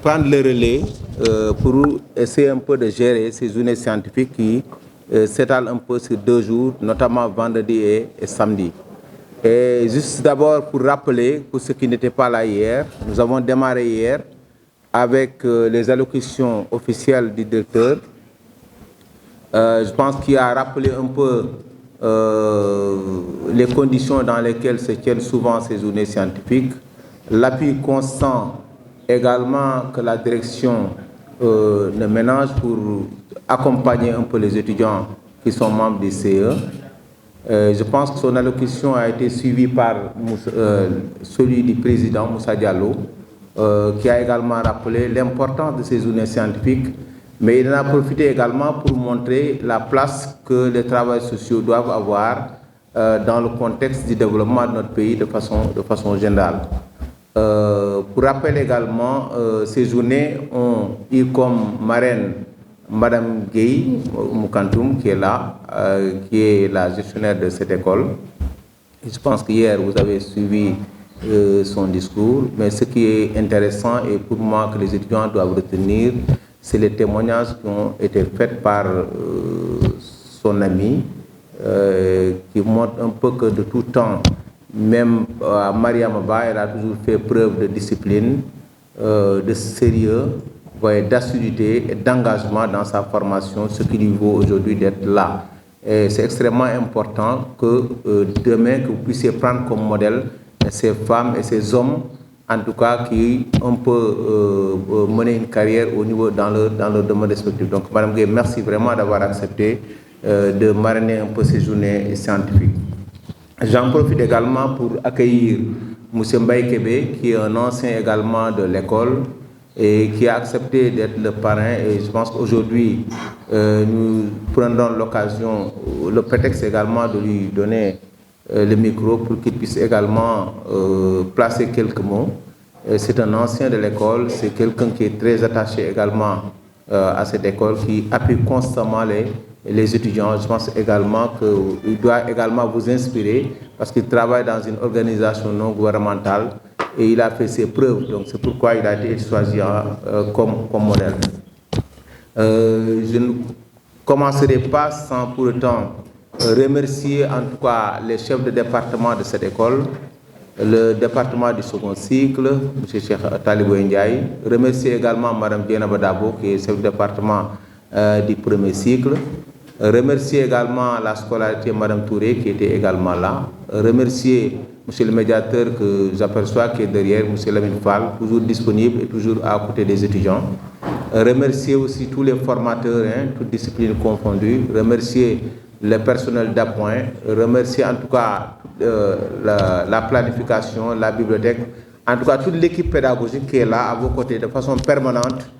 prendre le relais pour essayer un peu de gérer ces journées scientifiques qui s'étalent un peu sur 2 jours, notamment vendredi et samedi. Et juste d'abord pour rappeler, pour ceux qui n'étaient pas là hier, nous avons démarré hier avec les allocutions officielles du directeur. Je pense qu'il a rappelé un peu les conditions dans lesquelles se tiennent souvent ces journées scientifiques, l'appui constant également que la direction ne ménage pour accompagner un peu les étudiants qui sont membres du CE. Je pense que son allocution a été suivie par celui du président Moussa Diallo, qui a également rappelé l'importance de ces journées scientifiques, mais il en a profité également pour montrer la place que les travailleurs sociaux doivent avoir dans le contexte du développement de notre pays de façon générale. Pour rappel également, ces journées ont eu comme marraine Madame Gueye Moukantoum, qui est là, qui est la gestionnaire de cette école. Et je pense qu'hier, vous avez suivi son discours, mais ce qui est intéressant et pour moi que les étudiants doivent retenir, c'est les témoignages qui ont été faits par son ami, qui montrent un peu que de tout temps, même à Mariam Ba, elle a toujours fait preuve de discipline, de sérieux, d'assiduité et d'engagement dans sa formation, ce qui lui vaut aujourd'hui d'être là. Et c'est extrêmement important que demain, que vous puissiez prendre comme modèle ces femmes et ces hommes, en tout cas, qui ont mener une carrière au niveau dans leur domaine respectif. Donc, Madame Gueye, merci vraiment d'avoir accepté de marrainer un peu ces journées scientifiques. J'en profite également pour accueillir M. Mbaye Kébé, qui est un ancien également de l'école et qui a accepté d'être le parrain. Et je pense qu'aujourd'hui, nous prendrons l'occasion, le prétexte également de lui donner le micro pour qu'il puisse également placer quelques mots. C'est un ancien de l'école, c'est quelqu'un qui est très attaché également à cette école, qui appuie constamment les étudiants. Je pense également qu'il doit également vous inspirer parce qu'il travaille dans une organisation non gouvernementale et il a fait ses preuves. Donc c'est pourquoi il a été choisi comme modèle. Je ne commencerai pas sans pour autant remercier en tout cas les chefs de département de cette école, le département du second cycle, M. Cheikh Talibou Ndiaye, remercier également Mme Diana Badabo, qui est chef de département du premier cycle, remercier également la scolarité Mme Touré, qui était également là, remercier M. le médiateur que j'aperçois qui est derrière, M. Lamine Fall, toujours disponible et toujours à côté des étudiants, remercier aussi tous les formateurs, toutes disciplines confondues, remercier le personnel d'appoint, remercier en tout cas la planification, la bibliothèque, en tout cas toute l'équipe pédagogique qui est là à vos côtés de façon permanente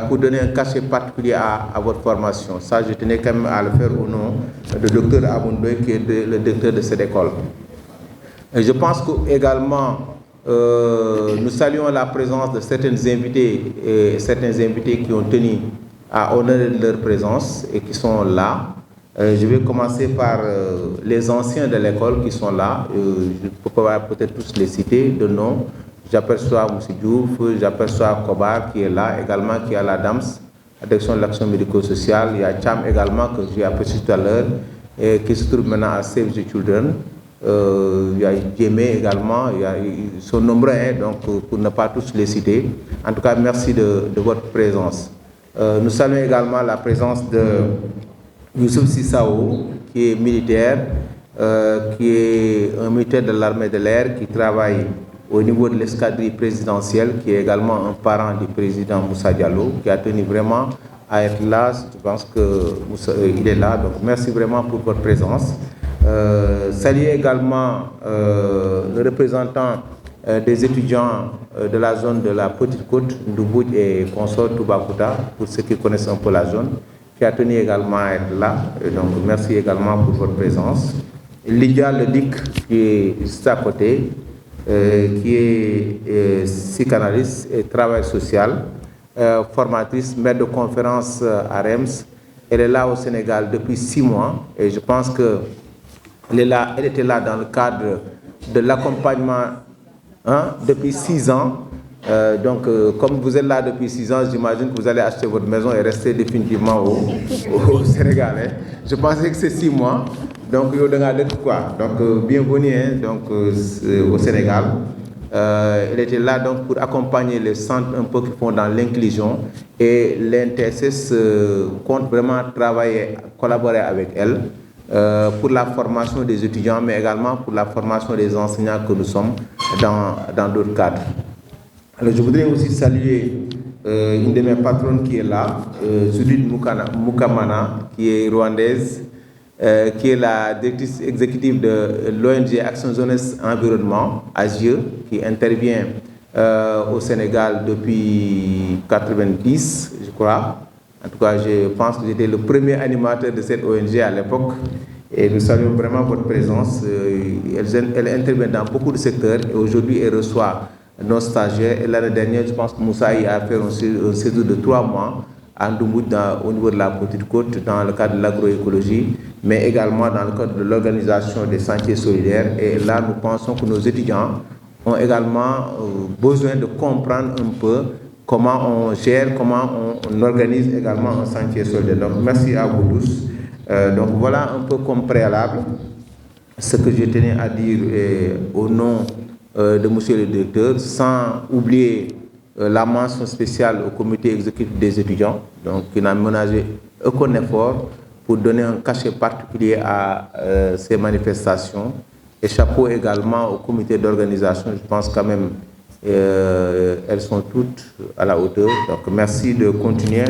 pour donner un cachet particulier à votre formation. Ça, je tenais quand même à le faire au nom du docteur Aboundoy, qui est le directeur de cette école. Et je pense qu'également, nous saluons la présence de certains invités qui ont tenu à honorer leur présence et qui sont là. Je vais commencer par les anciens de l'école qui sont là. Je ne peux pas peut-être tous les citer de nom. J'aperçois M. Diouf, j'aperçois Kobar qui est là, également qui est à la DAMS, la direction de l'action médico-sociale. Il y a Cham également que j'ai aperçu tout à l'heure et qui se trouve maintenant à Save the Children. Il y a Djemé également, ils sont nombreux, donc pour ne pas tous les citer. En tout cas, merci de votre présence. Nous saluons également la présence de Youssouf Sissao, qui est militaire, qui est un militaire de l'armée de l'air, qui travaille au niveau de l'escadrille présidentielle, qui est également un parent du président Moussa Diallo, qui a tenu vraiment à être là. Je pense qu'il est là, donc merci vraiment pour votre présence. Saluer également le représentant des étudiants de la zone de la Petite Côte, Ndoubouj et consort Toubacouta, pour ceux qui connaissent un peu la zone, qui a tenu également à être là. Et donc, merci également pour votre présence. Lydia Ledic, qui est juste à côté, qui est psychanalyste et travail social, formatrice, maître de conférence à REMS. Elle est là au Sénégal depuis 6 mois et je pense elle était là dans le cadre de l'accompagnement depuis 6 ans Comme vous êtes là depuis 6 ans, j'imagine que vous allez acheter votre maison et rester définitivement au Sénégal. Hein. Je pensais que c'est 6 mois. Donc, bienvenue au Sénégal. Elle était là donc, pour accompagner les centres un peu qui font dans l'inclusion. Et l'INTSS compte vraiment travailler, collaborer avec elle pour la formation des étudiants, mais également pour la formation des enseignants que nous sommes dans d'autres cadres. Alors, je voudrais aussi saluer une de mes patronnes qui est là, Judith Mukamana, qui est rwandaise, qui est la directrice exécutive de l'ONG Action Jeunesse Environnement, AGE, qui intervient au Sénégal depuis 1990, je crois. En tout cas, je pense que j'étais le premier animateur de cette ONG à l'époque. Et nous saluons vraiment votre présence. Elle intervient dans beaucoup de secteurs et aujourd'hui, elle reçoit nos stagiaires. Et l'année dernière, je pense que Moussaï a fait un séjour de 3 mois à Ndoumout au niveau de la Petite Côte dans le cadre de l'agroécologie, mais également dans le cadre de l'organisation des sentiers solidaires. Et là, nous pensons que nos étudiants ont également besoin de comprendre un peu comment on gère, comment on organise également un sentier solidaire. Donc, merci à vous tous. Donc, voilà un peu comme préalable ce que je tenais à dire au nom de monsieur le directeur, sans oublier la mention spéciale au comité exécutif des étudiants, donc qui n'a ménagé aucun effort pour donner un cachet particulier à ces manifestations. Et chapeau également au comité d'organisation. Je pense quand même elles sont toutes à la hauteur. Donc merci de continuer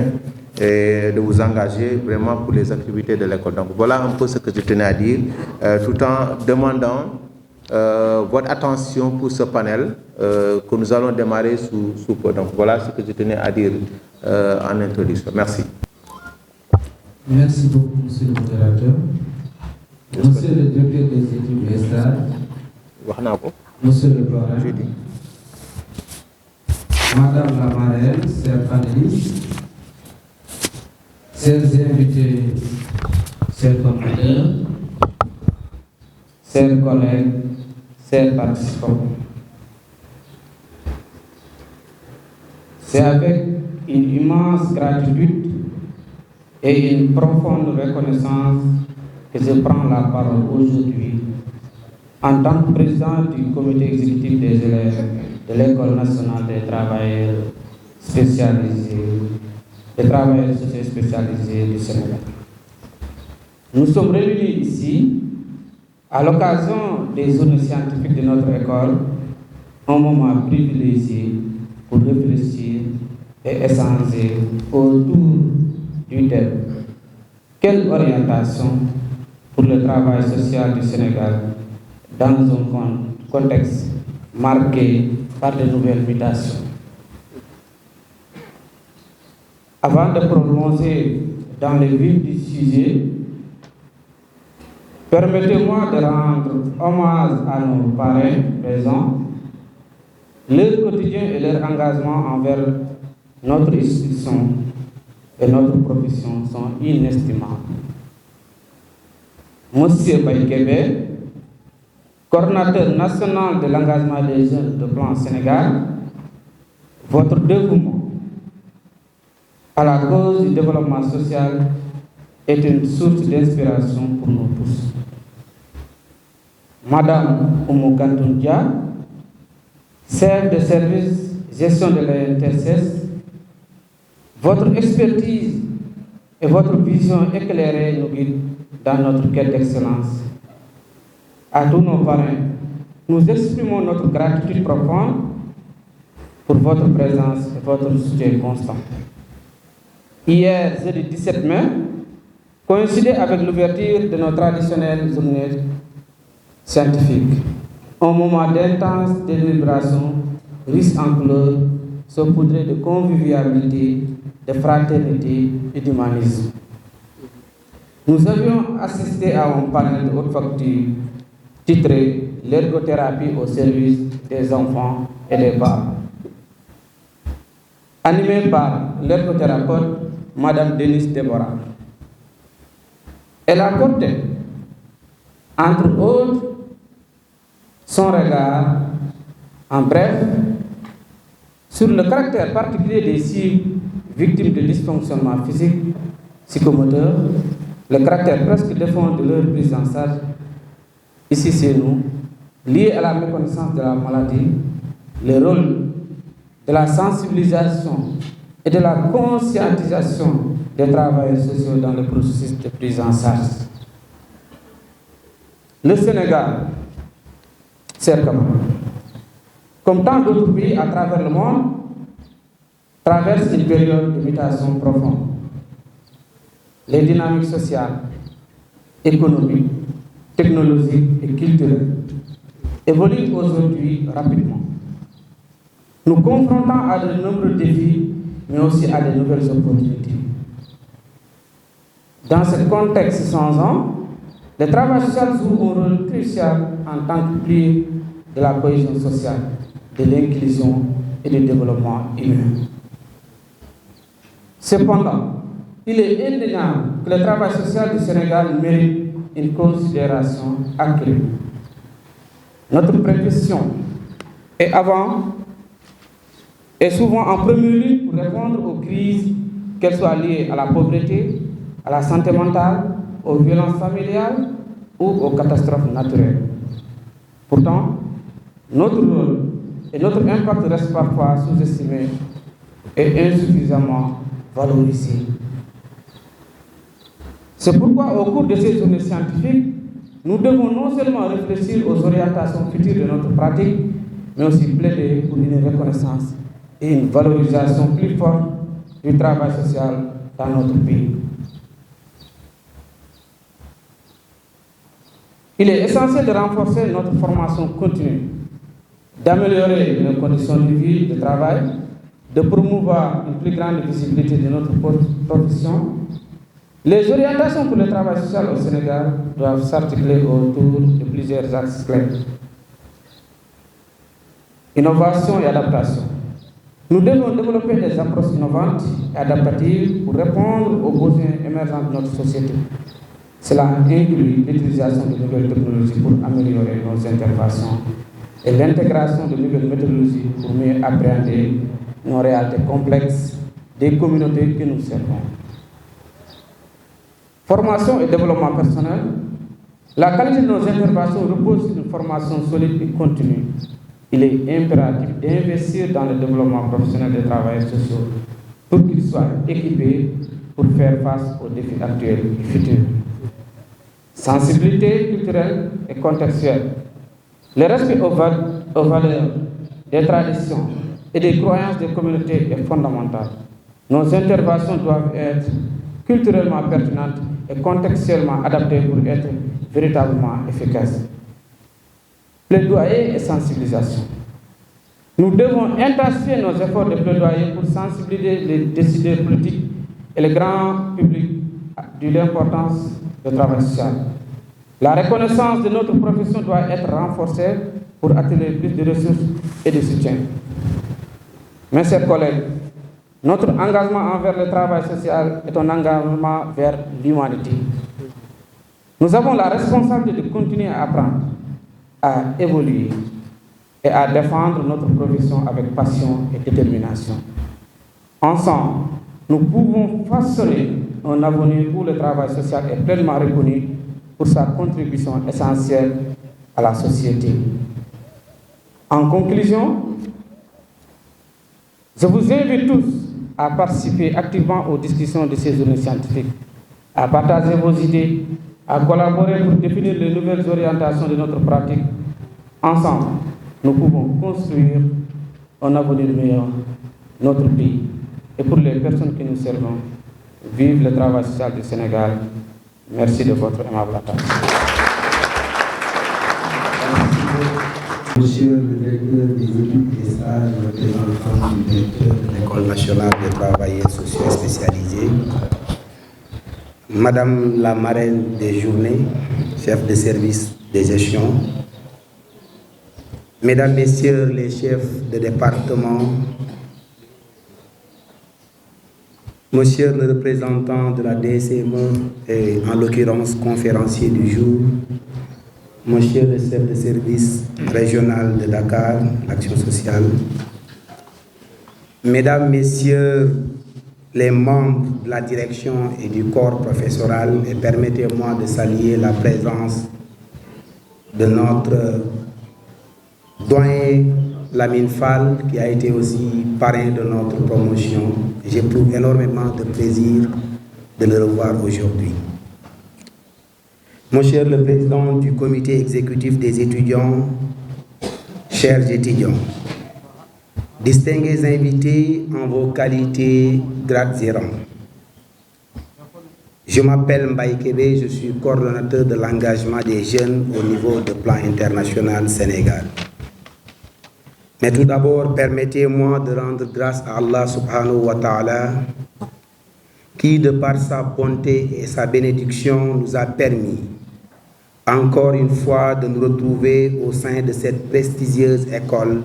et de vous engager vraiment pour les activités de l'école. Donc voilà un peu ce que je tenais à dire, tout en demandant votre attention pour ce panel que nous allons démarrer sous peu. Donc voilà ce que je tenais à dire en introduction. Merci. Merci beaucoup, monsieur le modérateur. Monsieur le directeur des études ESTAD, monsieur le parrain, madame la marraine, chers panélistes, chers invités, chers commentateurs, chers collègues, chers participants. C'est avec une immense gratitude et une profonde reconnaissance que je prends la parole aujourd'hui en tant que président du comité exécutif des élèves de l'École nationale des travailleurs spécialisés, des travailleurs sociaux spécialisés du Sénégal. Nous sommes réunis ici à l'occasion des journées scientifiques de notre école, un moment privilégié pour réfléchir et échanger autour du thème. Quelle orientation pour le travail social du Sénégal dans un contexte marqué par de nouvelles mutations? Avant de plonger dans le vif du sujet, permettez-moi de rendre hommage à nos parrains présents. Leur quotidien et leur engagement envers notre institution et notre profession sont inestimables. Monsieur Baïkébé, coordinateur national de l'engagement des jeunes de Plan Sénégal, votre dévouement à la cause du développement social est une source d'inspiration pour nous tous. Madame Oumou Kantoundia, chef de service gestion de l'INTSS, votre expertise et votre vision éclairée nous guident dans notre quête d'excellence. À tous nos parrains, nous exprimons notre gratitude profonde pour votre présence et votre soutien constant. Hier, jeudi 17 mai, coïncidait avec l'ouverture de nos traditionnelles journées scientifiques. Un moment d'intense délibération, riche en couleurs, saupoudré de convivialité, de fraternité et d'humanisme. Nous avions assisté à un panel de haute facture titré « L'ergothérapie au service des enfants et des parents », animé par l'ergothérapeute Madame Denise Deborah. Elle a porté, entre autres, son regard, en bref, sur le caractère particulier des cibles victimes de dysfonctionnement physique, psychomoteur, le caractère presque défend de leur prise en charge, ici c'est nous, lié à la méconnaissance de la maladie, le rôle de la sensibilisation et de la conscientisation des travailleurs sociaux dans le processus de prise en charge. Le Sénégal, chers camarades, comme tant d'autres pays à travers le monde, traverse une période de mutation profonde. Les dynamiques sociales, économiques, technologiques et culturelles évoluent aujourd'hui rapidement, nous confrontant à de nombreux défis, mais aussi à de nouvelles opportunités. Dans ce contexte changeant, le travail social joue un rôle crucial en tant que pilier de la cohésion sociale, de l'inclusion et du développement humain. Cependant, il est indéniable que le travail social du Sénégal mérite une considération accrue. Notre précaution est souvent en première ligne pour répondre aux crises, qu'elles soient liées à la pauvreté, à la santé mentale, aux violences familiales ou aux catastrophes naturelles. Pourtant, notre rôle et notre impact restent parfois sous-estimés et insuffisamment valorisés. C'est pourquoi, au cours de ces journées scientifiques, nous devons non seulement réfléchir aux orientations futures de notre pratique, mais aussi plaider pour une reconnaissance et une valorisation plus forte du travail social dans notre pays. Il est essentiel de renforcer notre formation continue, d'améliorer nos conditions de vie, de travail, de promouvoir une plus grande visibilité de notre profession. Les orientations pour le travail social au Sénégal doivent s'articuler autour de plusieurs axes clés. Innovation et adaptation. Nous devons développer des approches innovantes et adaptatives pour répondre aux besoins émergents de notre société. Cela inclut l'utilisation de nouvelles technologies pour améliorer nos interventions et l'intégration de nouvelles méthodologies pour mieux appréhender nos réalités complexes des communautés que nous servons. Formation et développement personnel. La qualité de nos interventions repose sur une formation solide et continue. Il est impératif d'investir dans le développement professionnel des travailleurs sociaux pour qu'ils soient équipés pour faire face aux défis actuels et futurs. Sensibilité culturelle et contextuelle. Le respect aux valeurs, des traditions et des croyances des communautés est fondamental. Nos interventions doivent être culturellement pertinentes et contextuellement adaptées pour être véritablement efficaces. Plaidoyer et sensibilisation. Nous devons intensifier nos efforts de plaidoyer pour sensibiliser les décideurs politiques et le grand public de l'importance du travail social. La reconnaissance de notre profession doit être renforcée pour attirer plus de ressources et de soutien. Mes chers collègues, notre engagement envers le travail social est un engagement vers l'humanité. Nous avons la responsabilité de continuer à apprendre, à évoluer et à défendre notre profession avec passion et détermination. Ensemble, nous pouvons façonner un avenir où le travail social est pleinement reconnu pour sa contribution essentielle à la société. En conclusion, je vous invite tous à participer activement aux discussions de ces journées scientifiques, à partager vos idées, à collaborer pour définir les nouvelles orientations de notre pratique. Ensemble, nous pouvons construire un avenir meilleur pour notre pays et pour les personnes que nous servons. Vive le travail social du Sénégal. Merci de votre aimable attention. Monsieur le directeur des études et stages, représentant du directeur de l'École nationale des travailleurs sociaux spécialisés, Madame la marraine des journées, chef de service de gestion, Mesdames, Messieurs les chefs de département, Monsieur le représentant de la DSME et en l'occurrence conférencier du jour, Monsieur le chef de service régional de Dakar, l'action sociale, Mesdames, Messieurs les membres de la direction et du corps professoral, et permettez-moi de saluer la présence de notre doyen Lamine Fall, qui a été aussi parrain de notre promotion. J'éprouve énormément de plaisir de le revoir aujourd'hui. Monsieur le Président du comité exécutif des étudiants, chers étudiants, distingués invités en vos qualités, grades et rangs. Je m'appelle Mbaye Kébé, je suis coordonnateur de l'engagement des jeunes au niveau de plan international Sénégal. Mais tout d'abord, permettez-moi de rendre grâce à Allah subhanahu wa ta'ala, qui de par sa bonté et sa bénédiction nous a permis encore une fois de nous retrouver au sein de cette prestigieuse école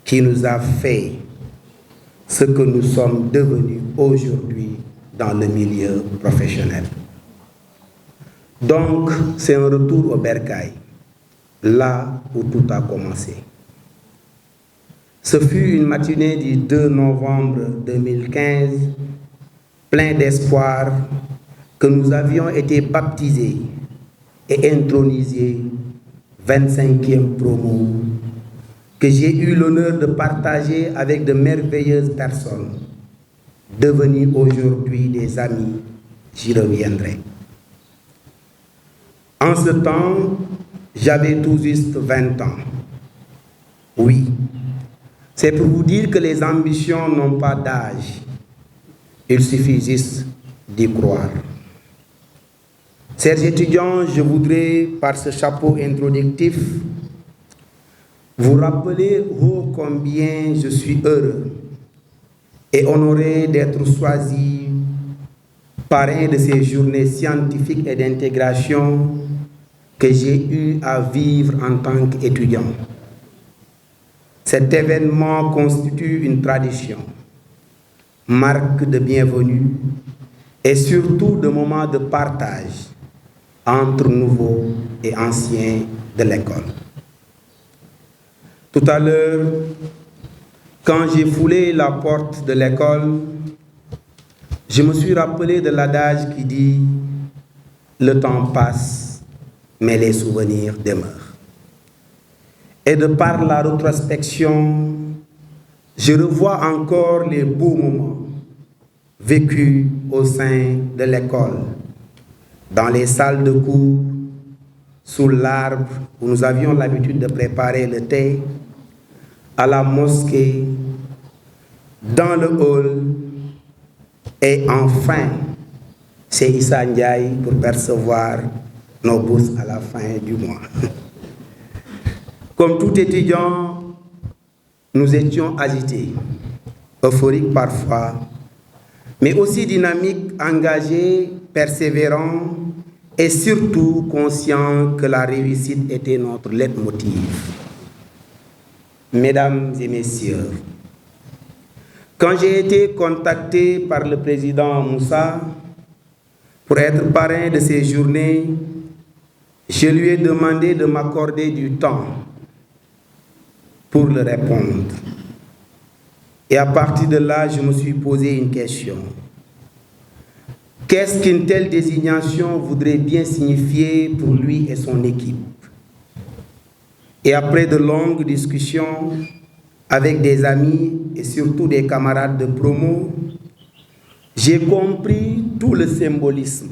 qui nous a fait ce que nous sommes devenus aujourd'hui dans le milieu professionnel. Donc, c'est un retour au bercail, là où tout a commencé. Ce fut une matinée du 2 novembre 2015, plein d'espoir, que nous avions été baptisés et intronisés 25e promo, que j'ai eu l'honneur de partager avec de merveilleuses personnes, devenues aujourd'hui des amis. J'y reviendrai. En ce temps, j'avais tout juste 20 ans. Oui, c'est pour vous dire que les ambitions n'ont pas d'âge. Il suffit juste d'y croire. Chers étudiants, je voudrais, par ce chapeau introductif, vous rappeler ô combien je suis heureux et honoré d'être choisi parrain de ces journées scientifiques et d'intégration que j'ai eu à vivre en tant qu'étudiant. Cet événement constitue une tradition, marque de bienvenue et surtout de moments de partage entre nouveaux et anciens de l'école. Tout à l'heure, quand j'ai foulé la porte de l'école, je me suis rappelé de l'adage qui dit « Le temps passe, mais les souvenirs demeurent ». Et de par la rétrospection, je revois encore les beaux moments vécus au sein de l'école, dans les salles de cours, sous l'arbre où nous avions l'habitude de préparer le thé, à la mosquée, dans le hall, et enfin, chez Issa Ndiaye pour percevoir nos bourses à la fin du mois. Comme tout étudiant, nous étions agités, euphoriques parfois, mais aussi dynamiques, engagés, persévérants et surtout conscients que la réussite était notre leitmotiv. Mesdames et messieurs, quand j'ai été contacté par le président Moussa pour être parrain de ces journées, je lui ai demandé de m'accorder du temps pour le répondre. Et à partir de là, je me suis posé une question. Qu'est-ce qu'une telle désignation voudrait bien signifier pour lui et son équipe? Et après de longues discussions avec des amis et surtout des camarades de promo, j'ai compris tout le symbolisme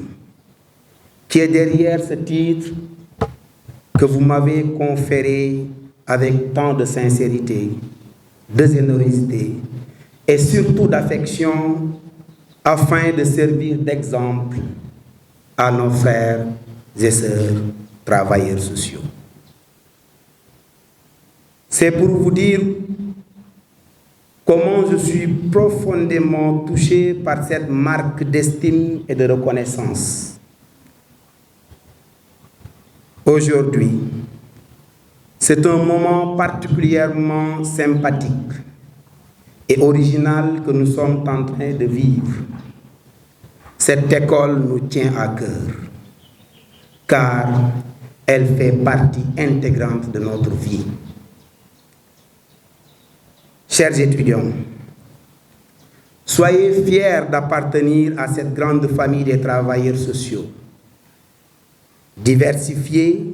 qui est derrière ce titre que vous m'avez conféré avec tant de sincérité, de générosité et surtout d'affection afin de servir d'exemple à nos frères et sœurs travailleurs sociaux. C'est pour vous dire comment je suis profondément touché par cette marque d'estime et de reconnaissance. Aujourd'hui, c'est un moment particulièrement sympathique et original que nous sommes en train de vivre. Cette école nous tient à cœur, car elle fait partie intégrante de notre vie. Chers étudiants, Soyez fiers d'appartenir à cette grande famille des travailleurs sociaux, diversifiés,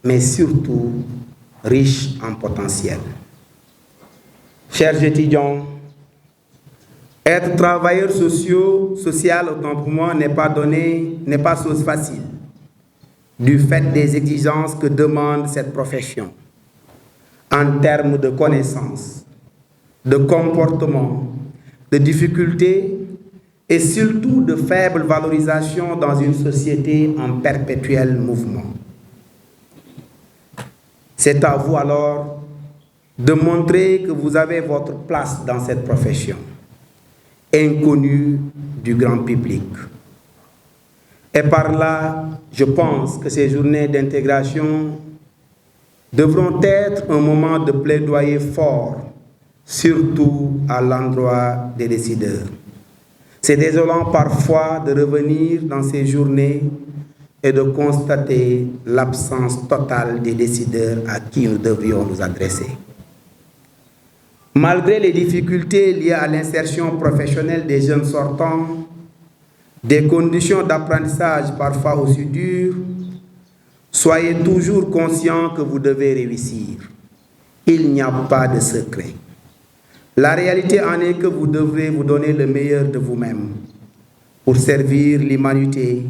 mais surtout riches en potentiel. Chers étudiants, être travailleur social, autant pour moi, n'est pas chose facile, du fait des exigences que demande cette profession, en termes de connaissances, de comportement, de difficultés et surtout de faible valorisation dans une société en perpétuel mouvement. C'est à vous alors de montrer que vous avez votre place dans cette profession, inconnue du grand public. Et par là, je pense que ces journées d'intégration devront être un moment de plaidoyer fort, surtout à l'endroit des décideurs. C'est désolant parfois de revenir dans ces journées et de constater l'absence totale des décideurs à qui nous devrions nous adresser. Malgré les difficultés liées à l'insertion professionnelle des jeunes sortants, des conditions d'apprentissage parfois aussi dures, soyez toujours conscients que vous devez réussir. Il n'y a pas de secret. La réalité en est que vous devrez vous donner le meilleur de vous-même pour servir l'humanité,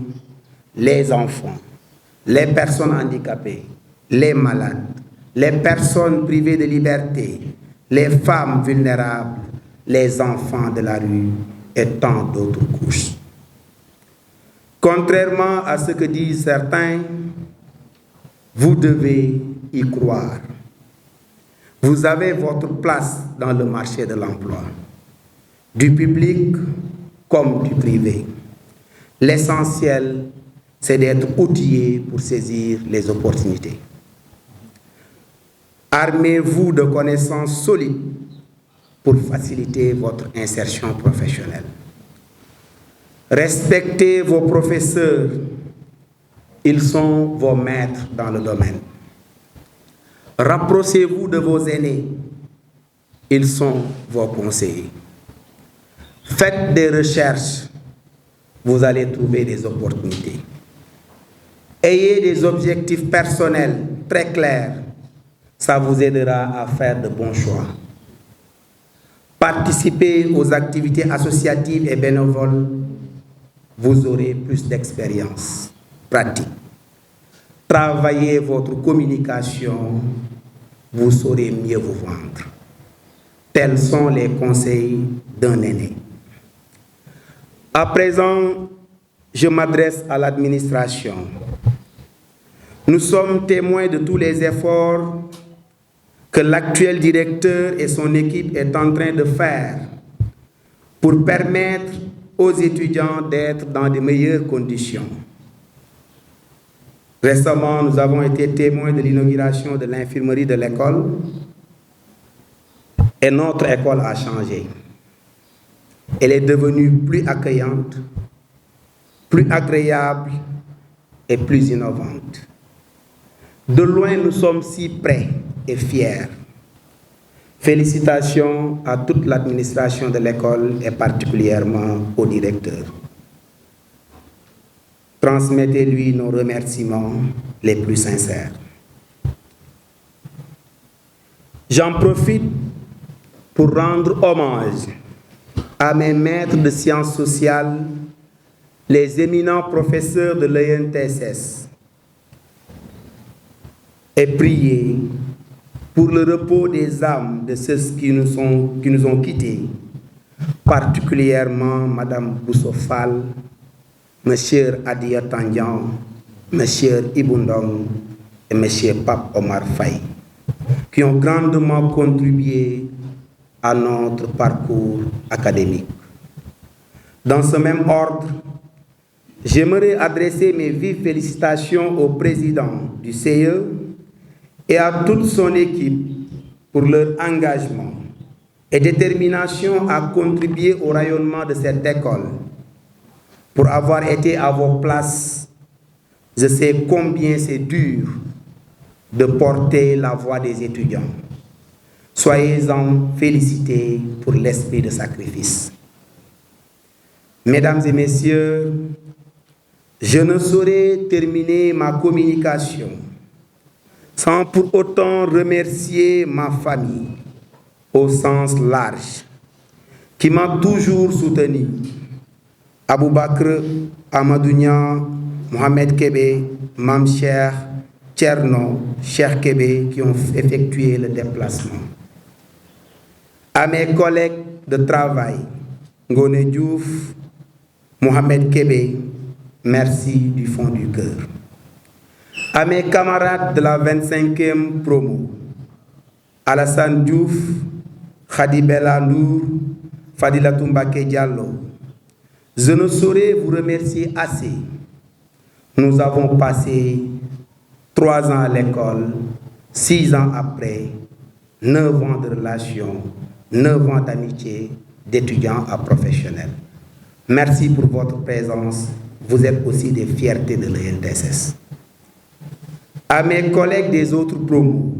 les enfants, les personnes handicapées, les malades, les personnes privées de liberté, les femmes vulnérables, les enfants de la rue et tant d'autres couches. Contrairement à ce que disent certains, vous devez y croire. Vous avez votre place dans le marché de l'emploi, du public comme du privé. L'essentiel, c'est d'être outillé pour saisir les opportunités. Armez-vous de connaissances solides pour faciliter votre insertion professionnelle. Respectez vos professeurs, ils sont vos maîtres dans le domaine. Rapprochez-vous de vos aînés, ils sont vos conseillers. Faites des recherches, vous allez trouver des opportunités. Ayez des objectifs personnels très clairs, ça vous aidera à faire de bons choix. Participez aux activités associatives et bénévoles, vous aurez plus d'expérience pratique. Travaillez votre communication, vous saurez mieux vous vendre. Tels sont les conseils d'un aîné. À présent, je m'adresse à l'administration. Nous sommes témoins de tous les efforts que l'actuel directeur et son équipe est en train de faire pour permettre aux étudiants d'être dans de meilleures conditions. Récemment, nous avons été témoins de l'inauguration de l'infirmerie de l'école et notre école a changé. Elle est devenue plus accueillante, plus agréable et plus innovante. De loin, nous sommes si près et fiers. Félicitations à toute l'administration de l'école et particulièrement au directeur. Transmettez-lui nos remerciements les plus sincères. J'en profite pour rendre hommage à mes maîtres de sciences sociales, les éminents professeurs de l'ENTSS, et prier pour le repos des âmes de ceux qui nous ont quittés, particulièrement Madame Boussofal, Monsieur Adia Tandian, Monsieur Ibundong et Monsieur Pape Omar Faye, qui ont grandement contribué à notre parcours académique. Dans ce même ordre, j'aimerais adresser mes vives félicitations au président du CE et à toute son équipe pour leur engagement et détermination à contribuer au rayonnement de cette école. Pour avoir été à vos places, je sais combien c'est dur de porter la voix des étudiants. Soyez-en félicités pour l'esprit de sacrifice. Mesdames et messieurs, je ne saurais terminer ma communication sans pour autant remercier ma famille au sens large, qui m'a toujours soutenu. Aboubakr, Amadou Niang, Mohamed Kébé, Mam Cheikh, Tcherno, Cheikh Kébé, qui ont effectué le déplacement. À mes collègues de travail, Ngone Diouf, Mohamed Kébé, merci du fond du cœur. À mes camarades de la 25e promo, Alassane Diouf, Khadi Bella Ndour, Fadilatou Mbacké Diallo, je ne saurais vous remercier assez. Nous avons passé 3 ans à l'école, 6 ans après, 9 ans de relation, 9 ans d'amitié, d'étudiants à professionnels. Merci pour votre présence. Vous êtes aussi des fiertés de l'ENDSS. À mes collègues des autres promos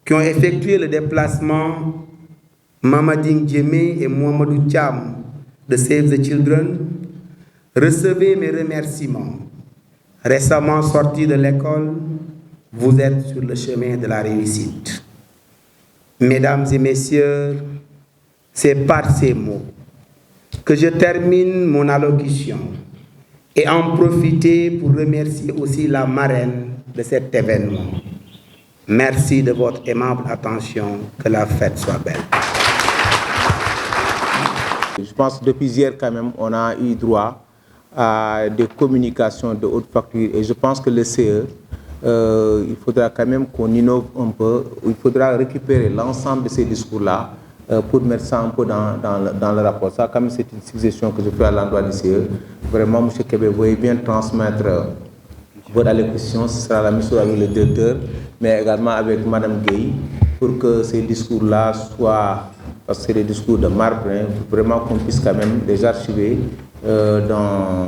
qui ont effectué le déplacement, Mamadine Djemé et Mohamedou Thiam de Save the Children, recevez mes remerciements. Récemment sortis de l'école, vous êtes sur le chemin de la réussite. Mesdames et messieurs, c'est par ces mots que je termine mon allocution et en profiter pour remercier aussi la marraine de cet événement. Merci de votre aimable attention. Que la fête soit belle. Je pense que depuis hier, quand même, on a eu droit à des communications de haute facture. Et je pense que le CE, il faudra quand même qu'on innove un peu. Il faudra récupérer l'ensemble de ces discours-là pour mettre ça un peu dans le rapport. Ça, quand même, c'est une suggestion que je fais à l'endroit du CE. Vraiment, M. Kébé, vous voyez bien transmettre votre allocution. Ce sera la mise avec le directeur, mais également avec Mme Gueye, pour que ces discours-là soient, parce que c'est des discours de marbre, hein, vraiment qu'on puisse quand même les archiver dans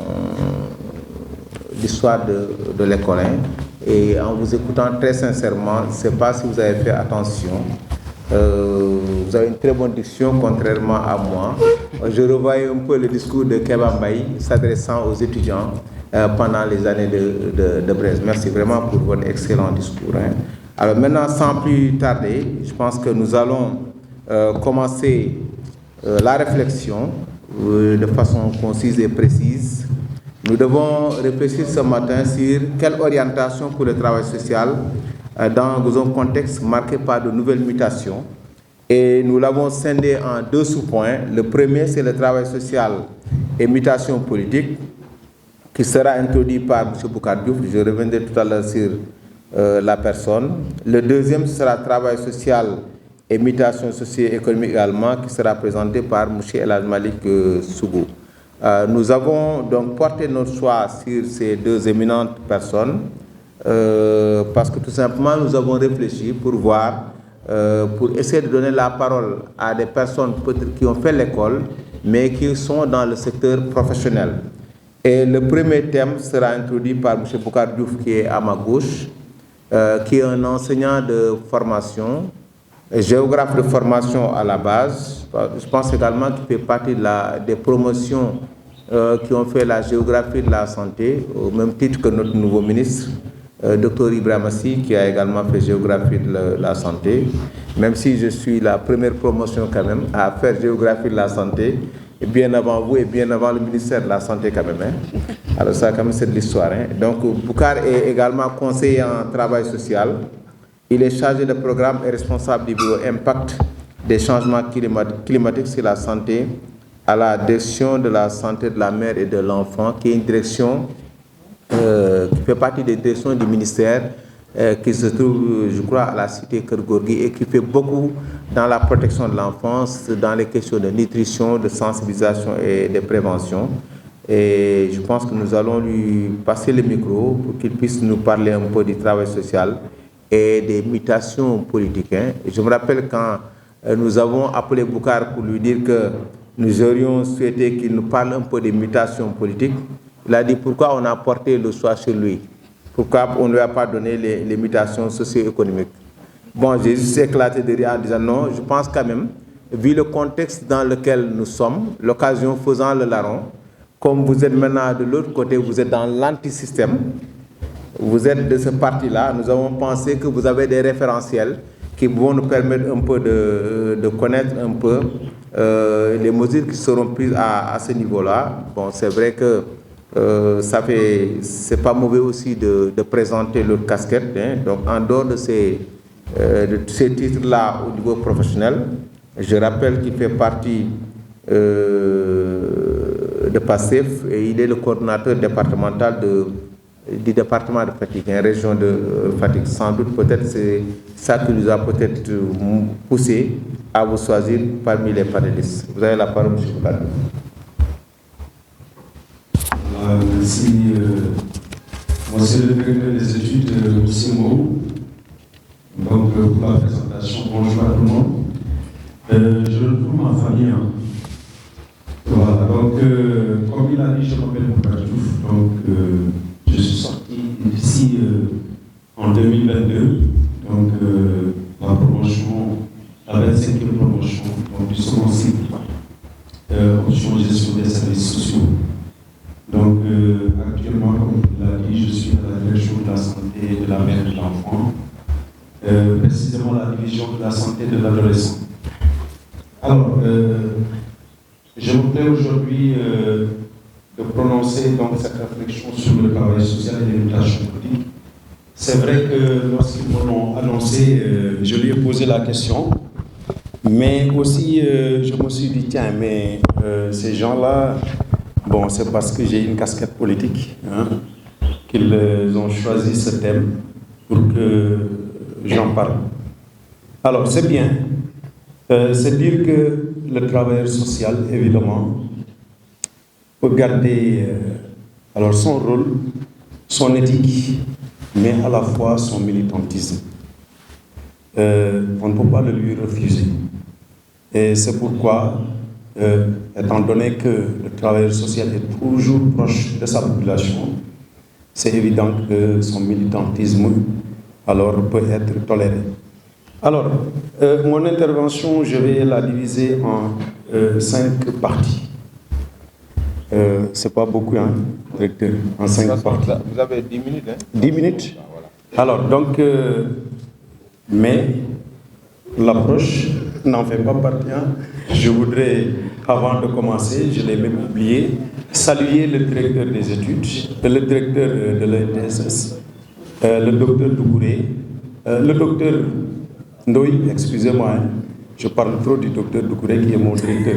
l'histoire de l'école. Hein. Et en vous écoutant très sincèrement, je ne sais pas si vous avez fait attention. Vous avez une très bonne diction, contrairement à moi. Je revoyais un peu le discours de Kéba Mbaye s'adressant aux étudiants pendant les années de Brest. Merci vraiment pour votre excellent discours. Hein. Alors maintenant, sans plus tarder, je pense que nous allons commencer la réflexion de façon concise et précise. Nous devons réfléchir ce matin sur quelle orientation pour le travail social dans un contexte marqué par de nouvelles mutations. Et nous l'avons scindé en 2 sous-points. Le premier, c'est le travail social et mutation politique, qui sera introduit par M. Boucar Diouf. Je reviendrai tout à l'heure sur la personne. Le deuxième, ce sera travail social et mutation socio-économique également, qui sera présenté par M. El Malik Sougou. Nous avons donc porté notre choix sur ces 2 éminentes personnes parce que tout simplement nous avons réfléchi pour voir, pour essayer de donner la parole à des personnes qui ont fait l'école mais qui sont dans le secteur professionnel. Et le premier thème sera introduit par M. Boucar Diouf qui est à ma gauche, qui est un enseignant de formation, géographe de formation à la base. Je pense également qu'il fait partie des promotions qui ont fait la géographie de la santé, au même titre que notre nouveau ministre, Dr Ibrahima Sy, qui a également fait géographie de la santé, même si je suis la première promotion quand même à faire géographie de la santé, et bien avant vous et bien avant le ministère de la Santé quand même. Hein. Alors ça quand même c'est de l'histoire. Hein. Donc Boucar est également conseiller en travail social. Il est chargé de programme et responsable du bureau Impact des changements climatiques sur la santé à la direction de la santé de la mère et de l'enfant, qui est une direction qui fait partie des directions du ministère qui se trouve, je crois, à la cité Kergorgui et qui fait beaucoup dans la protection de l'enfance, dans les questions de nutrition, de sensibilisation et de prévention. Et je pense que nous allons lui passer le micro pour qu'il puisse nous parler un peu du travail social et des mutations politiques. Hein. Je me rappelle quand nous avons appelé Boucar pour lui dire que nous aurions souhaité qu'il nous parle un peu des mutations politiques. Il a dit pourquoi on a porté le choix sur lui. Pourquoi on ne lui a pas donné les mutations socio-économiques. Bon, j'ai juste éclaté de rire en disant non, je pense quand même, vu le contexte dans lequel nous sommes, l'occasion faisant le larron, comme vous êtes maintenant de l'autre côté, vous êtes dans l'anti-système, vous êtes de ce parti-là, nous avons pensé que vous avez des référentiels qui vont nous permettre un peu de connaître un peu les mesures qui seront prises à ce niveau-là. Bon, c'est vrai que c'est pas mauvais aussi de présenter l'autre casquette, hein. Donc en dehors de ces titres-là au niveau professionnel, je rappelle qu'il fait partie de PASTEF et il est le coordonnateur départemental du département de Fatick, une région de Fatick. Sans doute, peut-être c'est ça qui nous a peut-être poussé à vous choisir parmi les panélistes. Vous avez la parole, M. Boukhadou. Merci. Moi, c'est le directeur des études, M. Mou. Donc, pour la présentation, bonjour à tout le monde. Je retrouve ma famille. Hein. Voilà, donc, comme il a dit, je m'appelle Boukhadou. Donc, je suis sorti d'ici en 2022. Donc, la promotion, la 25e promotion, donc, du second cycle, option gestion des services sociaux. Donc, actuellement, comme il l'a dit, je suis à la direction de la santé de la mère et de l'enfant, précisément la division de la santé de l'adolescent. Alors, je me plais aujourd'hui de prononcer donc cette réflexion sur le travail social et l'éducation politique. C'est vrai que lorsqu'ils m'ont annoncé, je lui ai posé la question, mais aussi je me suis dit, tiens, mais ces gens-là, bon, c'est parce que j'ai une casquette politique, hein, qu'ils ont choisi ce thème pour que j'en parle. Alors, c'est bien. C'est dire que le travailleur social, évidemment, peut garder alors son rôle, son éthique, mais à la fois son militantisme. On ne peut pas le lui refuser. Et c'est pourquoi, étant donné que le travailleur social est toujours proche de sa population, c'est évident que son militantisme alors peut être toléré. Alors, mon intervention, je vais la diviser en 5 parties. C'est pas beaucoup, hein, directeur, en 5 parties. Vous avez 10 minutes, hein? 10 minutes? Alors, donc, mais l'approche n'en fait pas partie. Hein. Je voudrais, avant de commencer, je l'ai même oublié, saluer le directeur des études, le directeur de l'ETSS, le docteur Doucouré, le docteur Ndoye, excusez-moi, hein, je parle trop du docteur Doucouré qui est mon directeur.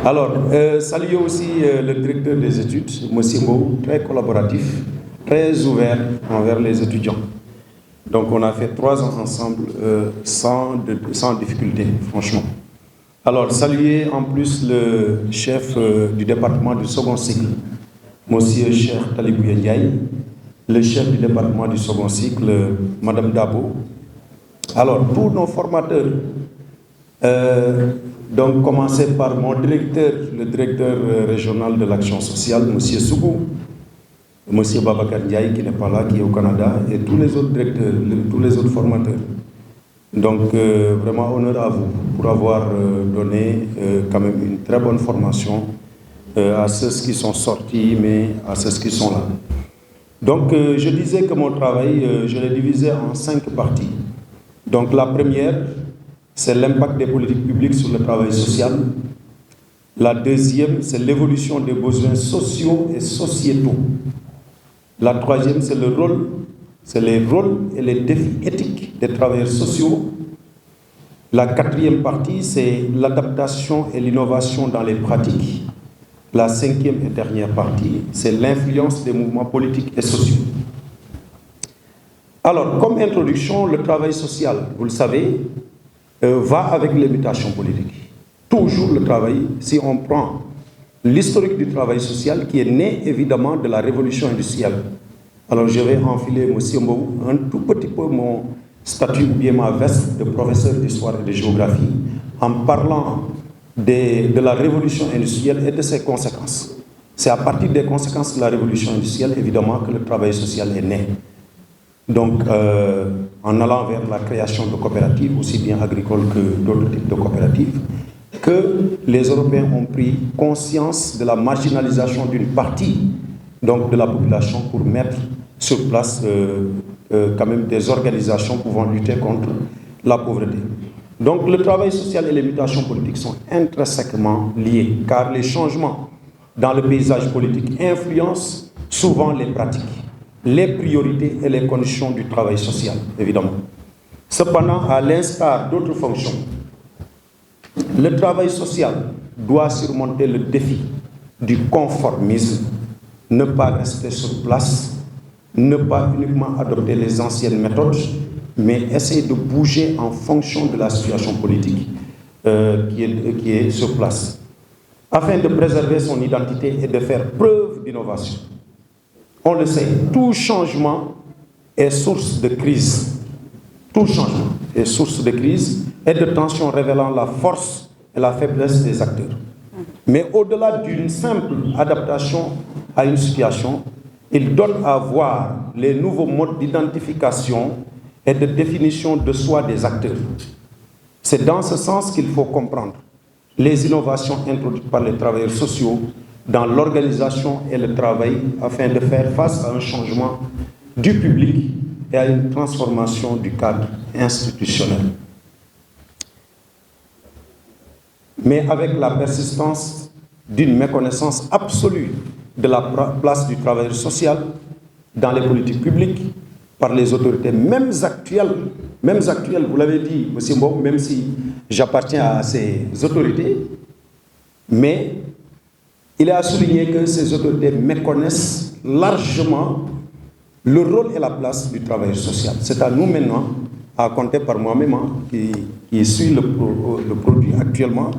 Alors, saluer aussi le directeur des études, M. Mou, très collaboratif, très ouvert envers les étudiants. Donc, on a fait 3 ans ensemble sans difficulté, franchement. Alors, saluer en plus le chef du département du second cycle, M. Cheikh Talibou Ndiaye, le chef du département du second cycle, Mme Dabo. Alors, tous nos formateurs, donc commencer par mon directeur, le directeur régional de l'action sociale, M. Sougou, M. Babacar Ndiaye qui n'est pas là, qui est au Canada, et tous les autres directeurs, tous les autres formateurs. Donc, vraiment honneur à vous pour avoir donné quand même une très bonne formation à ceux qui sont sortis, mais à ceux qui sont là. Donc, je disais que mon travail, je l'ai divisé en 5 parties. Donc, la première, c'est l'impact des politiques publiques sur le travail social. La deuxième, c'est l'évolution des besoins sociaux et sociétaux. La troisième, c'est les rôles et les défis éthiques des travailleurs sociaux. La quatrième partie, c'est l'adaptation et l'innovation dans les pratiques. La 5e et dernière partie, c'est l'influence des mouvements politiques et sociaux. Alors, comme introduction, le travail social, vous le savez, va avec les mutations politiques. Toujours le travail, si on prend l'historique du travail social qui est né évidemment de la révolution industrielle. Alors je vais enfiler, M. Mbou, un tout petit peu mon statut ou bien ma veste de professeur d'histoire et de géographie en parlant de la révolution industrielle et de ses conséquences. C'est à partir des conséquences de la révolution industrielle, évidemment, que le travail social est né. Donc, en allant vers la création de coopératives, aussi bien agricoles que d'autres types de coopératives, que les Européens ont pris conscience de la marginalisation d'une partie donc, de la population pour mettre sur place quand même des organisations pouvant lutter contre la pauvreté. Donc le travail social et les mutations politiques sont intrinsèquement liés, car les changements dans le paysage politique influencent souvent les pratiques, les priorités et les conditions du travail social, évidemment. Cependant, à l'instar d'autres fonctions, le travail social doit surmonter le défi du conformisme, ne pas rester sur place, ne pas uniquement adopter les anciennes méthodes, mais essayer de bouger en fonction de la situation politique qui est sur place, afin de préserver son identité et de faire preuve d'innovation. On le sait, tout changement est source de crise. Tout changement est source de crise et de tensions révélant la force et la faiblesse des acteurs. Mais au-delà d'une simple adaptation à une situation, il donne à voir les nouveaux modes d'identification et de définition de soi des acteurs. C'est dans ce sens qu'il faut comprendre les innovations introduites par les travailleurs sociaux dans l'organisation et le travail afin de faire face à un changement du public et à une transformation du cadre institutionnel. Mais avec la persistance d'une méconnaissance absolue de la place du travailleur social dans les politiques publiques, par les autorités, même actuelles, vous l'avez dit, M. Mbom, même si j'appartiens à ces autorités, mais il est à souligner que ces autorités méconnaissent largement le rôle et la place du travailleur social. C'est à nous maintenant, à compter par moi-même, qui suis le produit actuellement,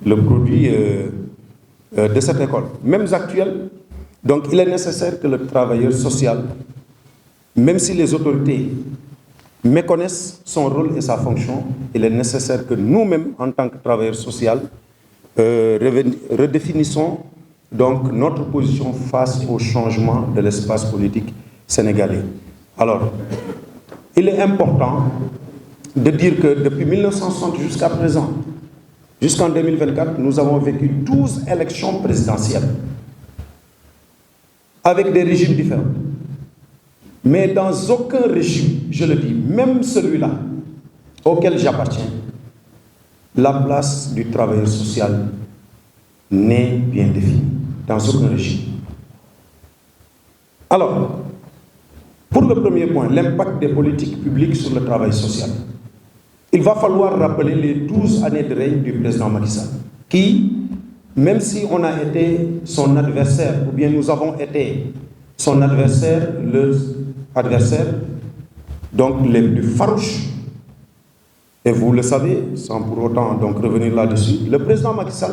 le produit de cette école. Même actuelle, donc il est nécessaire que le travailleur social, même si les autorités méconnaissent son rôle et sa fonction, il est nécessaire que nous-mêmes, en tant que travailleurs sociaux, redéfinissons donc notre position face au changement de l'espace politique sénégalais. Alors, il est important de dire que depuis 1960 jusqu'à présent, jusqu'en 2024, nous avons vécu 12 élections présidentielles avec des régimes différents. Mais dans aucun régime, je le dis, même celui-là auquel j'appartiens, la place du travailleur social n'est bien définie. Dans aucun régime. Alors, pour le premier point, l'impact des politiques publiques sur le travail social. Il va falloir rappeler les 12 années de règne du président Macky Sall, qui, même si on a été son adversaire, ou bien nous avons été son adversaire, donc les plus farouches, et vous le savez, sans pour autant donc revenir là-dessus, le président Macky Sall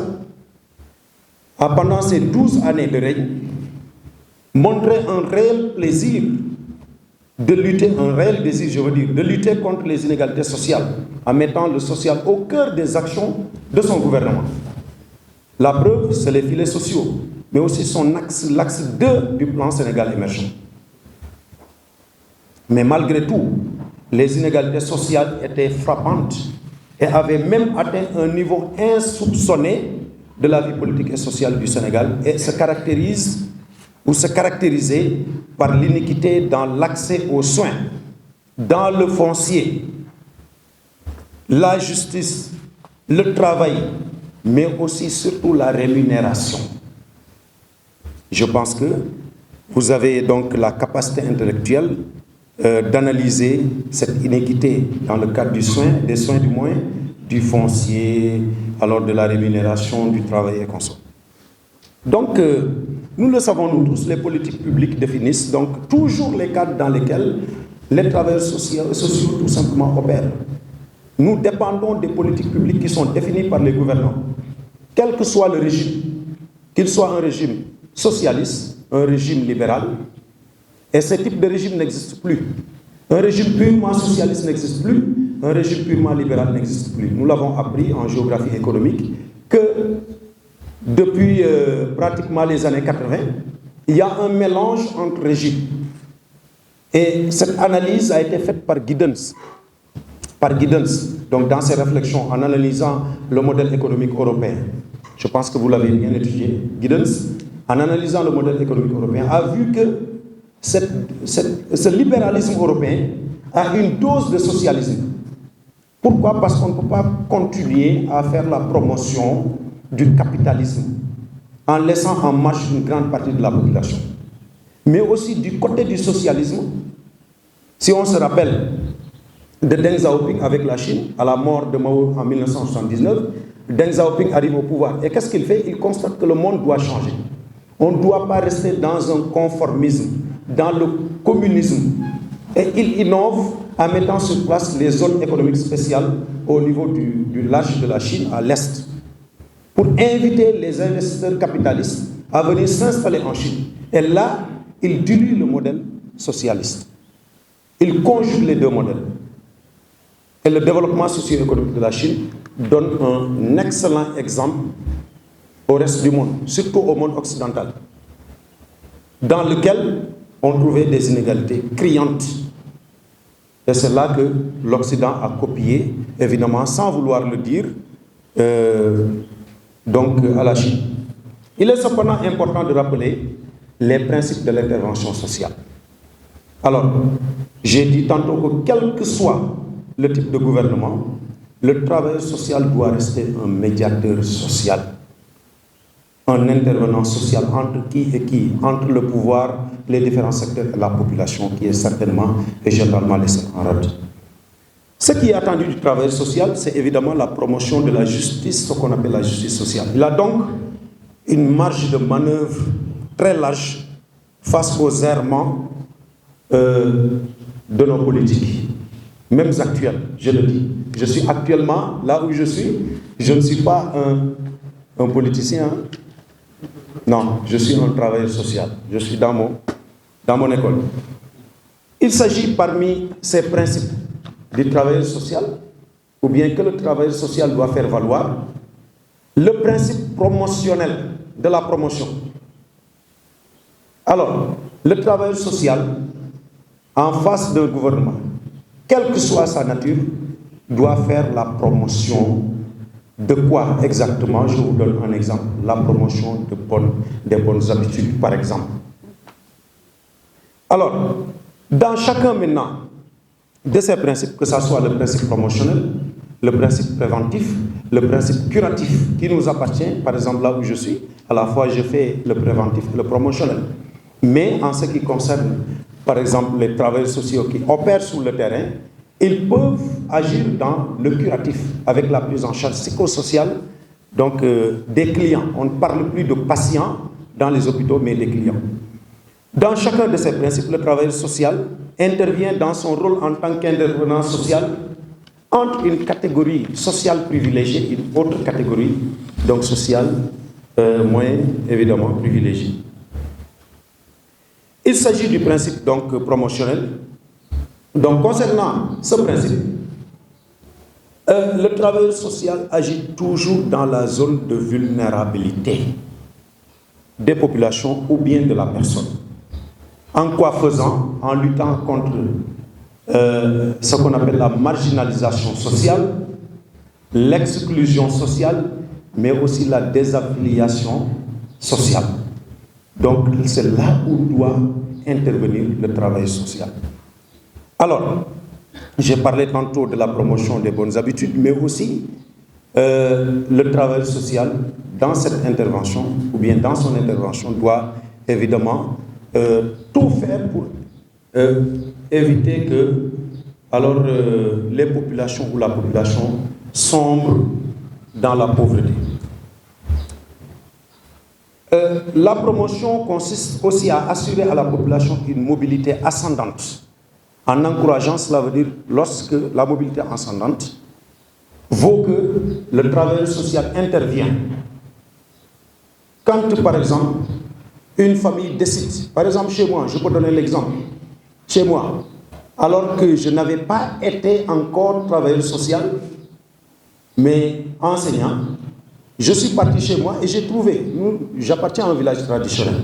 a, pendant ces 12 années de règne, montré un réel plaisir de lutter, un réel désir, je veux dire, de lutter contre les inégalités sociales, en mettant le social au cœur des actions de son gouvernement. La preuve, c'est les filets sociaux, mais aussi son axe, l'axe 2 du plan Sénégal émergent. Mais malgré tout, les inégalités sociales étaient frappantes et avaient même atteint un niveau insoupçonné de la vie politique et sociale du Sénégal et se caractérisaient par l'iniquité dans l'accès aux soins, dans le foncier, la justice, le travail, mais aussi surtout la rémunération. Je pense que vous avez donc la capacité intellectuelle d'analyser cette inéquité dans le cadre des soins du moins, du foncier, alors de la rémunération, du travail et consomme. Donc, nous le savons nous tous, les politiques publiques définissent donc toujours les cadres dans lesquels les travailleurs sociaux tout simplement opèrent. Nous dépendons des politiques publiques qui sont définies par les gouvernants, quel que soit le régime, qu'il soit un régime socialiste, un régime libéral, et ce type de régime n'existe plus. Un régime purement socialiste n'existe plus, un régime purement libéral n'existe plus. Nous l'avons appris en géographie économique que depuis pratiquement les années 80, il y a un mélange entre régimes. Et cette analyse a été faite par Giddens. donc dans ses réflexions, en analysant le modèle économique européen, je pense que vous l'avez bien étudié, Giddens, en analysant le modèle économique européen, a vu que ce libéralisme européen a une dose de socialisme. Pourquoi? Parce qu'on ne peut pas continuer à faire la promotion du capitalisme en laissant en marche une grande partie de la population. Mais aussi du côté du socialisme, si on se rappelle de Deng Xiaoping avec la Chine, à la mort de Mao en 1979, Deng Xiaoping arrive au pouvoir. Et qu'est-ce qu'il fait? Il constate que le monde doit changer. On ne doit pas rester dans un conformisme, dans le communisme. Et il innove en mettant sur place les zones économiques spéciales au niveau du large de la Chine à l'est, pour inviter les investisseurs capitalistes à venir s'installer en Chine. Et là, il dilue le modèle socialiste. Il conjugue les deux modèles. Et le développement socio-économique de la Chine donne un excellent exemple au reste du monde, surtout au monde occidental, dans lequel on trouvait des inégalités criantes. Et c'est là que l'Occident a copié, évidemment, sans vouloir le dire, donc à la Chine. Il est cependant important de rappeler les principes de l'intervention sociale. Alors, j'ai dit tantôt que quel que soit le type de gouvernement, le travailleur social doit rester un médiateur social, un intervenant social entre qui et qui, entre le pouvoir, les différents secteurs et la population qui est certainement et généralement laissée en rade. Ce qui est attendu du travailleur social, c'est évidemment la promotion de la justice, ce qu'on appelle la justice sociale. Il a donc une marge de manœuvre très large face aux errements de nos politiques, même actuels, je le dis. Je suis actuellement là où je suis, je ne suis pas un politicien, non, je suis un travailleur social, je suis dans mon école. Il s'agit parmi ces principes du travailleur social, ou bien que le travailleur social doit faire valoir, le principe promotionnel de la promotion. Alors, le travailleur social, en face d'un gouvernement, quelle que soit sa nature, doit faire la promotion de quoi exactement? Je vous donne un exemple, la promotion des bonnes habitudes, par exemple. Alors, dans chacun maintenant de ces principes, que ce soit le principe promotionnel, le principe préventif, le principe curatif qui nous appartient, par exemple là où je suis, à la fois je fais le préventif et le promotionnel. Mais en ce qui concerne, par exemple, les travailleurs sociaux qui opèrent sur le terrain, ils peuvent agir dans le curatif avec la prise en charge psychosociale donc, des clients. On ne parle plus de patients dans les hôpitaux, mais des clients. Dans chacun de ces principes, le travailleur social intervient dans son rôle en tant qu'intervenant social entre une catégorie sociale privilégiée et une autre catégorie donc sociale moins évidemment privilégiée. Il s'agit du principe donc promotionnel. Donc concernant ce principe, le travailleur social agit toujours dans la zone de vulnérabilité des populations ou bien de la personne. En quoi faisant? En luttant contre ce qu'on appelle la marginalisation sociale, l'exclusion sociale, mais aussi la désaffiliation sociale. Donc c'est là où doit intervenir le travail social. Alors, j'ai parlé tantôt de la promotion des bonnes habitudes, mais aussi le travail social dans cette intervention, ou bien dans son intervention, doit évidemment tout faire pour éviter que les populations ou la population sombre dans la pauvreté. La promotion consiste aussi à assurer à la population une mobilité ascendante. En encourageant, cela veut dire lorsque la mobilité ascendante vaut que le travailleur social intervient. Quand, par exemple, une famille décide, par exemple chez moi, je peux donner l'exemple, chez moi, alors que je n'avais pas été encore travailleur social, mais enseignant, je suis parti chez moi et j'ai trouvé, j'appartiens à un village traditionnel.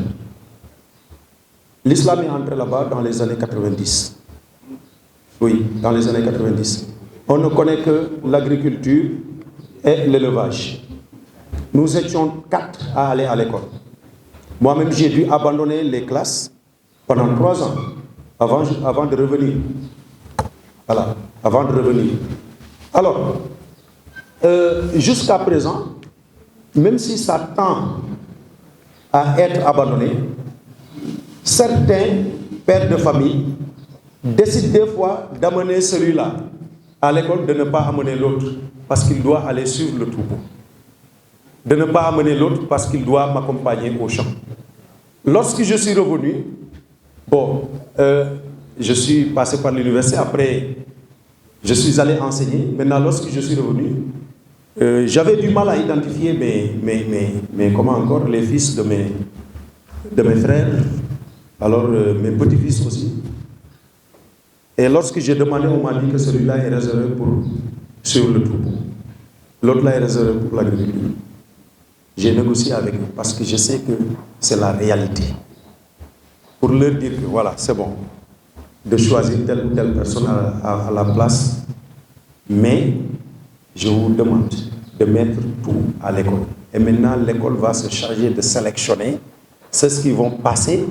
L'islam est entré là-bas dans les années 90. Oui, dans les années 90. on ne connaît que l'agriculture et l'élevage. Nous étions 4 à aller à l'école. Moi-même, j'ai dû abandonner les classes pendant 3 ans avant de revenir. Voilà, avant de revenir. Alors, jusqu'à présent, même si ça tend à être abandonné, certains pères de famille décident des fois d'amener celui-là à l'école, de ne pas amener l'autre parce qu'il doit aller suivre le troupeau. De ne pas amener l'autre parce qu'il doit m'accompagner au champ. Lorsque je suis revenu, je suis passé par l'université, après je suis allé enseigner. Maintenant, lorsque je suis revenu, j'avais du mal à identifier les fils de mes frères, alors mes petits-fils aussi. Et lorsque j'ai demandé, on m'a dit que celui-là est réservé sur le troupeau. L'autre là est réservé pour l'agriculture. J'ai négocié avec eux parce que je sais que c'est la réalité. Pour leur dire que voilà, c'est bon de choisir telle ou telle personne à la place, mais je vous demande de mettre tout à l'école. Et maintenant, l'école va se charger de sélectionner ceux qui vont passer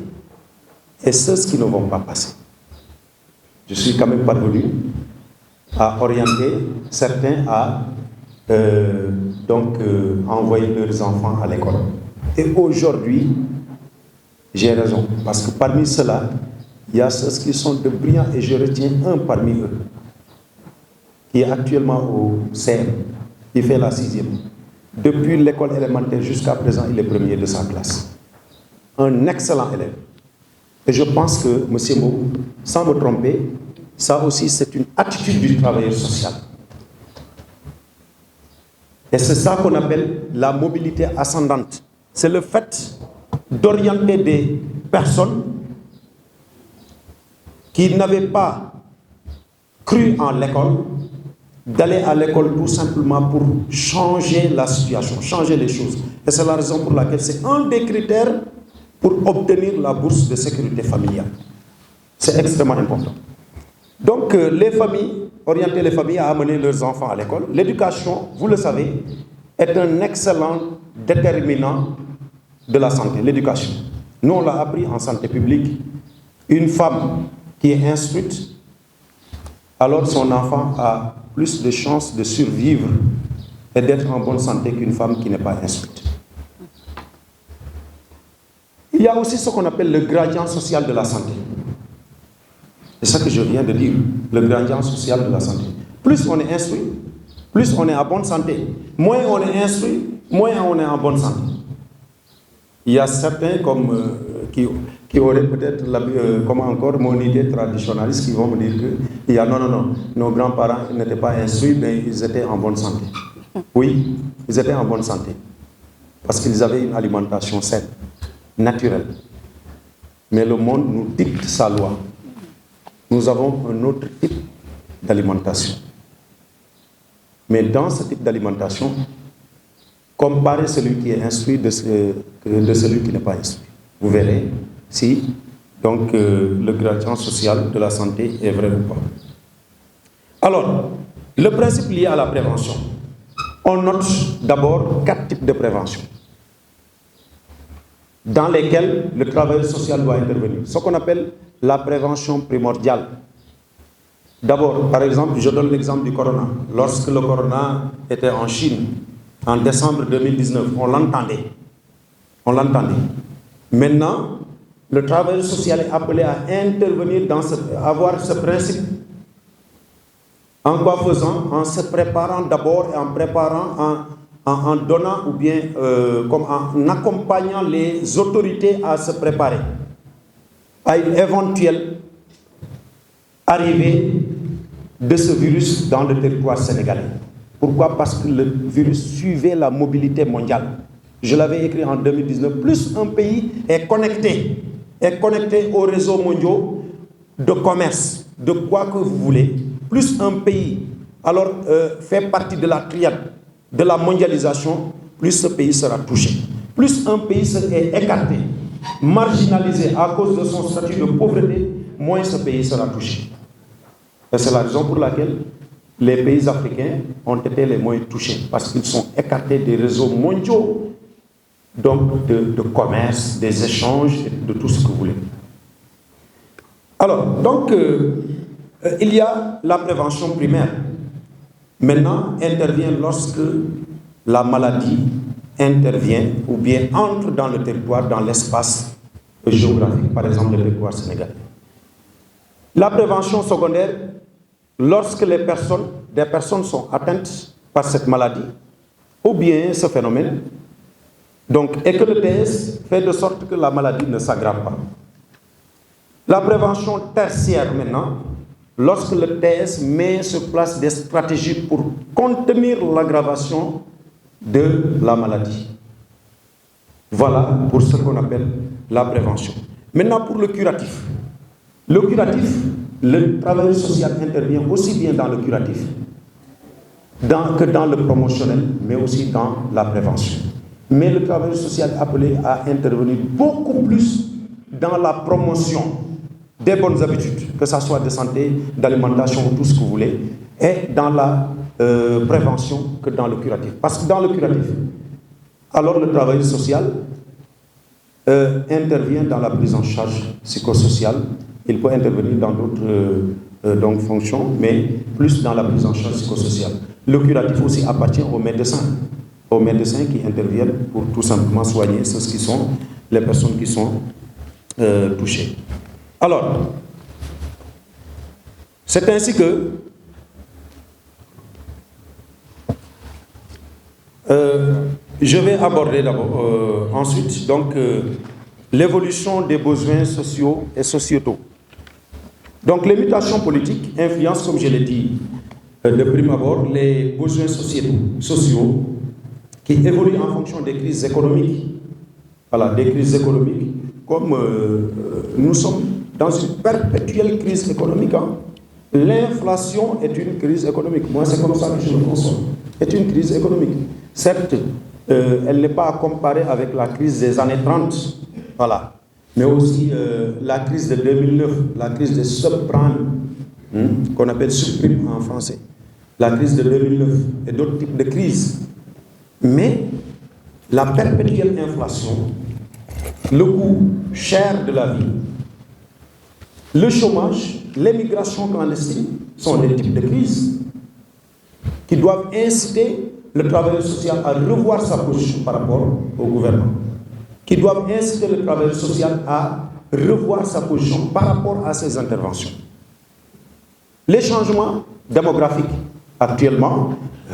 et ceux qui ne vont pas passer. Je suis quand même parvenu à orienter certains à envoyer leurs enfants à l'école. Et aujourd'hui, j'ai raison, parce que parmi ceux-là, il y a ceux qui sont de brillants, et je retiens un parmi eux, qui est actuellement au CM, il fait la 6e. Depuis l'école élémentaire jusqu'à présent, il est premier de sa classe. Un excellent élève. Et je pense que, M. Mou, sans me tromper, ça aussi c'est une attitude du travailleur social. Et c'est ça qu'on appelle la mobilité ascendante. C'est le fait d'orienter des personnes qui n'avaient pas cru en l'école, d'aller à l'école tout simplement pour changer la situation, changer les choses. Et c'est la raison pour laquelle c'est un des critères pour obtenir la bourse de sécurité familiale. C'est extrêmement important. Donc, les familles, orienter les familles à amener leurs enfants à l'école. L'éducation, vous le savez, est un excellent déterminant de la santé, l'éducation. Nous, on l'a appris en santé publique. Une femme qui est instruite, alors son enfant a plus de chances de survivre et d'être en bonne santé qu'une femme qui n'est pas instruite. Il y a aussi ce qu'on appelle le gradient social de la santé. C'est ça que je viens de dire, le gradient social de la santé. Plus on est instruit, plus on est en bonne santé. Moins on est instruit, moins on est en bonne santé. Il y a certains qui auraient peut-être, mon idée traditionnaliste, qui vont me dire que non, nos grands-parents n'étaient pas instruits, mais ils étaient en bonne santé. Oui, ils étaient en bonne santé. Parce qu'ils avaient une alimentation saine, naturelle. Mais le monde nous dicte sa loi. Nous avons un autre type d'alimentation. Mais dans ce type d'alimentation, comparez celui qui est instruit de celui qui n'est pas instruit. Vous verrez si le gradient social de la santé est vrai ou pas. Alors, le principe lié à la prévention. On note d'abord 4 types de prévention dans lesquels le travail social doit intervenir. Ce qu'on appelle la prévention primordiale. D'abord, par exemple, je donne l'exemple du corona. Lorsque le corona était en Chine, en décembre 2019, on l'entendait. Maintenant, le travail social est appelé à intervenir avoir ce principe. En quoi faisant? En se préparant d'abord et en donnant ou bien en accompagnant les autorités à se préparer à une éventuelle arrivée de ce virus dans le territoire sénégalais. Pourquoi? Parce que le virus suivait la mobilité mondiale. Je l'avais écrit en 2019. Plus un pays est connecté aux réseaux mondiaux de commerce, de quoi que vous voulez, plus un pays fait partie de la triade de la mondialisation, plus ce pays sera touché. Plus un pays est écarté, marginalisé à cause de son statut de pauvreté, moins ce pays sera touché. Et c'est la raison pour laquelle les pays africains ont été les moins touchés parce qu'ils sont écartés des réseaux mondiaux, donc de commerce, des échanges, de tout ce que vous voulez. Alors, donc, il y a la prévention primaire. Maintenant, intervient lorsque la maladie intervient ou bien entre dans le territoire, dans l'espace géographique, par exemple le territoire sénégalais. La prévention secondaire, lorsque des personnes sont atteintes par cette maladie, ou bien ce phénomène, donc, et que le TS fait de sorte que la maladie ne s'aggrave pas. La prévention tertiaire maintenant, lorsque le TS met sur place des stratégies pour contenir l'aggravation de la maladie. Voilà pour ce qu'on appelle la prévention. Maintenant, pour le curatif. Le curatif, le travail social intervient aussi bien dans le curatif que dans le promotionnel, mais aussi dans la prévention. Mais le travail social est appelé à intervenir beaucoup plus dans la promotion des bonnes habitudes, que ce soit de santé, d'alimentation, tout ce que vous voulez, et dans la prévention que dans le curatif. Parce que dans le curatif, alors le travail social intervient dans la prise en charge psychosociale. Il peut intervenir dans d'autres fonctions, mais plus dans la prise en charge psychosociale. Le curatif aussi appartient aux médecins qui interviennent pour tout simplement soigner les personnes qui sont touchées. Alors, c'est ainsi que je vais aborder d'abord ensuite donc l'évolution des besoins sociaux et sociétaux. Donc les mutations politiques influencent, comme je l'ai dit de prime abord, les besoins sociaux qui évoluent en fonction des crises économiques. Voilà, des crises économiques, comme nous sommes dans une perpétuelle crise économique. Hein. L'inflation est une crise économique. Moi, c'est comme ça que je le conçois. C'est une crise économique. Certes, elle n'est pas à comparer avec la crise des années 30. Voilà. Mais aussi la crise de 2009, la crise des subprimes, qu'on appelle subprimes en français. La crise de 2009 et d'autres types de crises. Mais la perpétuelle inflation, le coût cher de la vie, le chômage, l'émigration clandestine sont des types de crises qui doivent inciter le travailleur social à revoir sa position par rapport au gouvernement, qui doivent inciter le travailleur social à revoir sa position par rapport à ses interventions. Les changements démographiques, actuellement,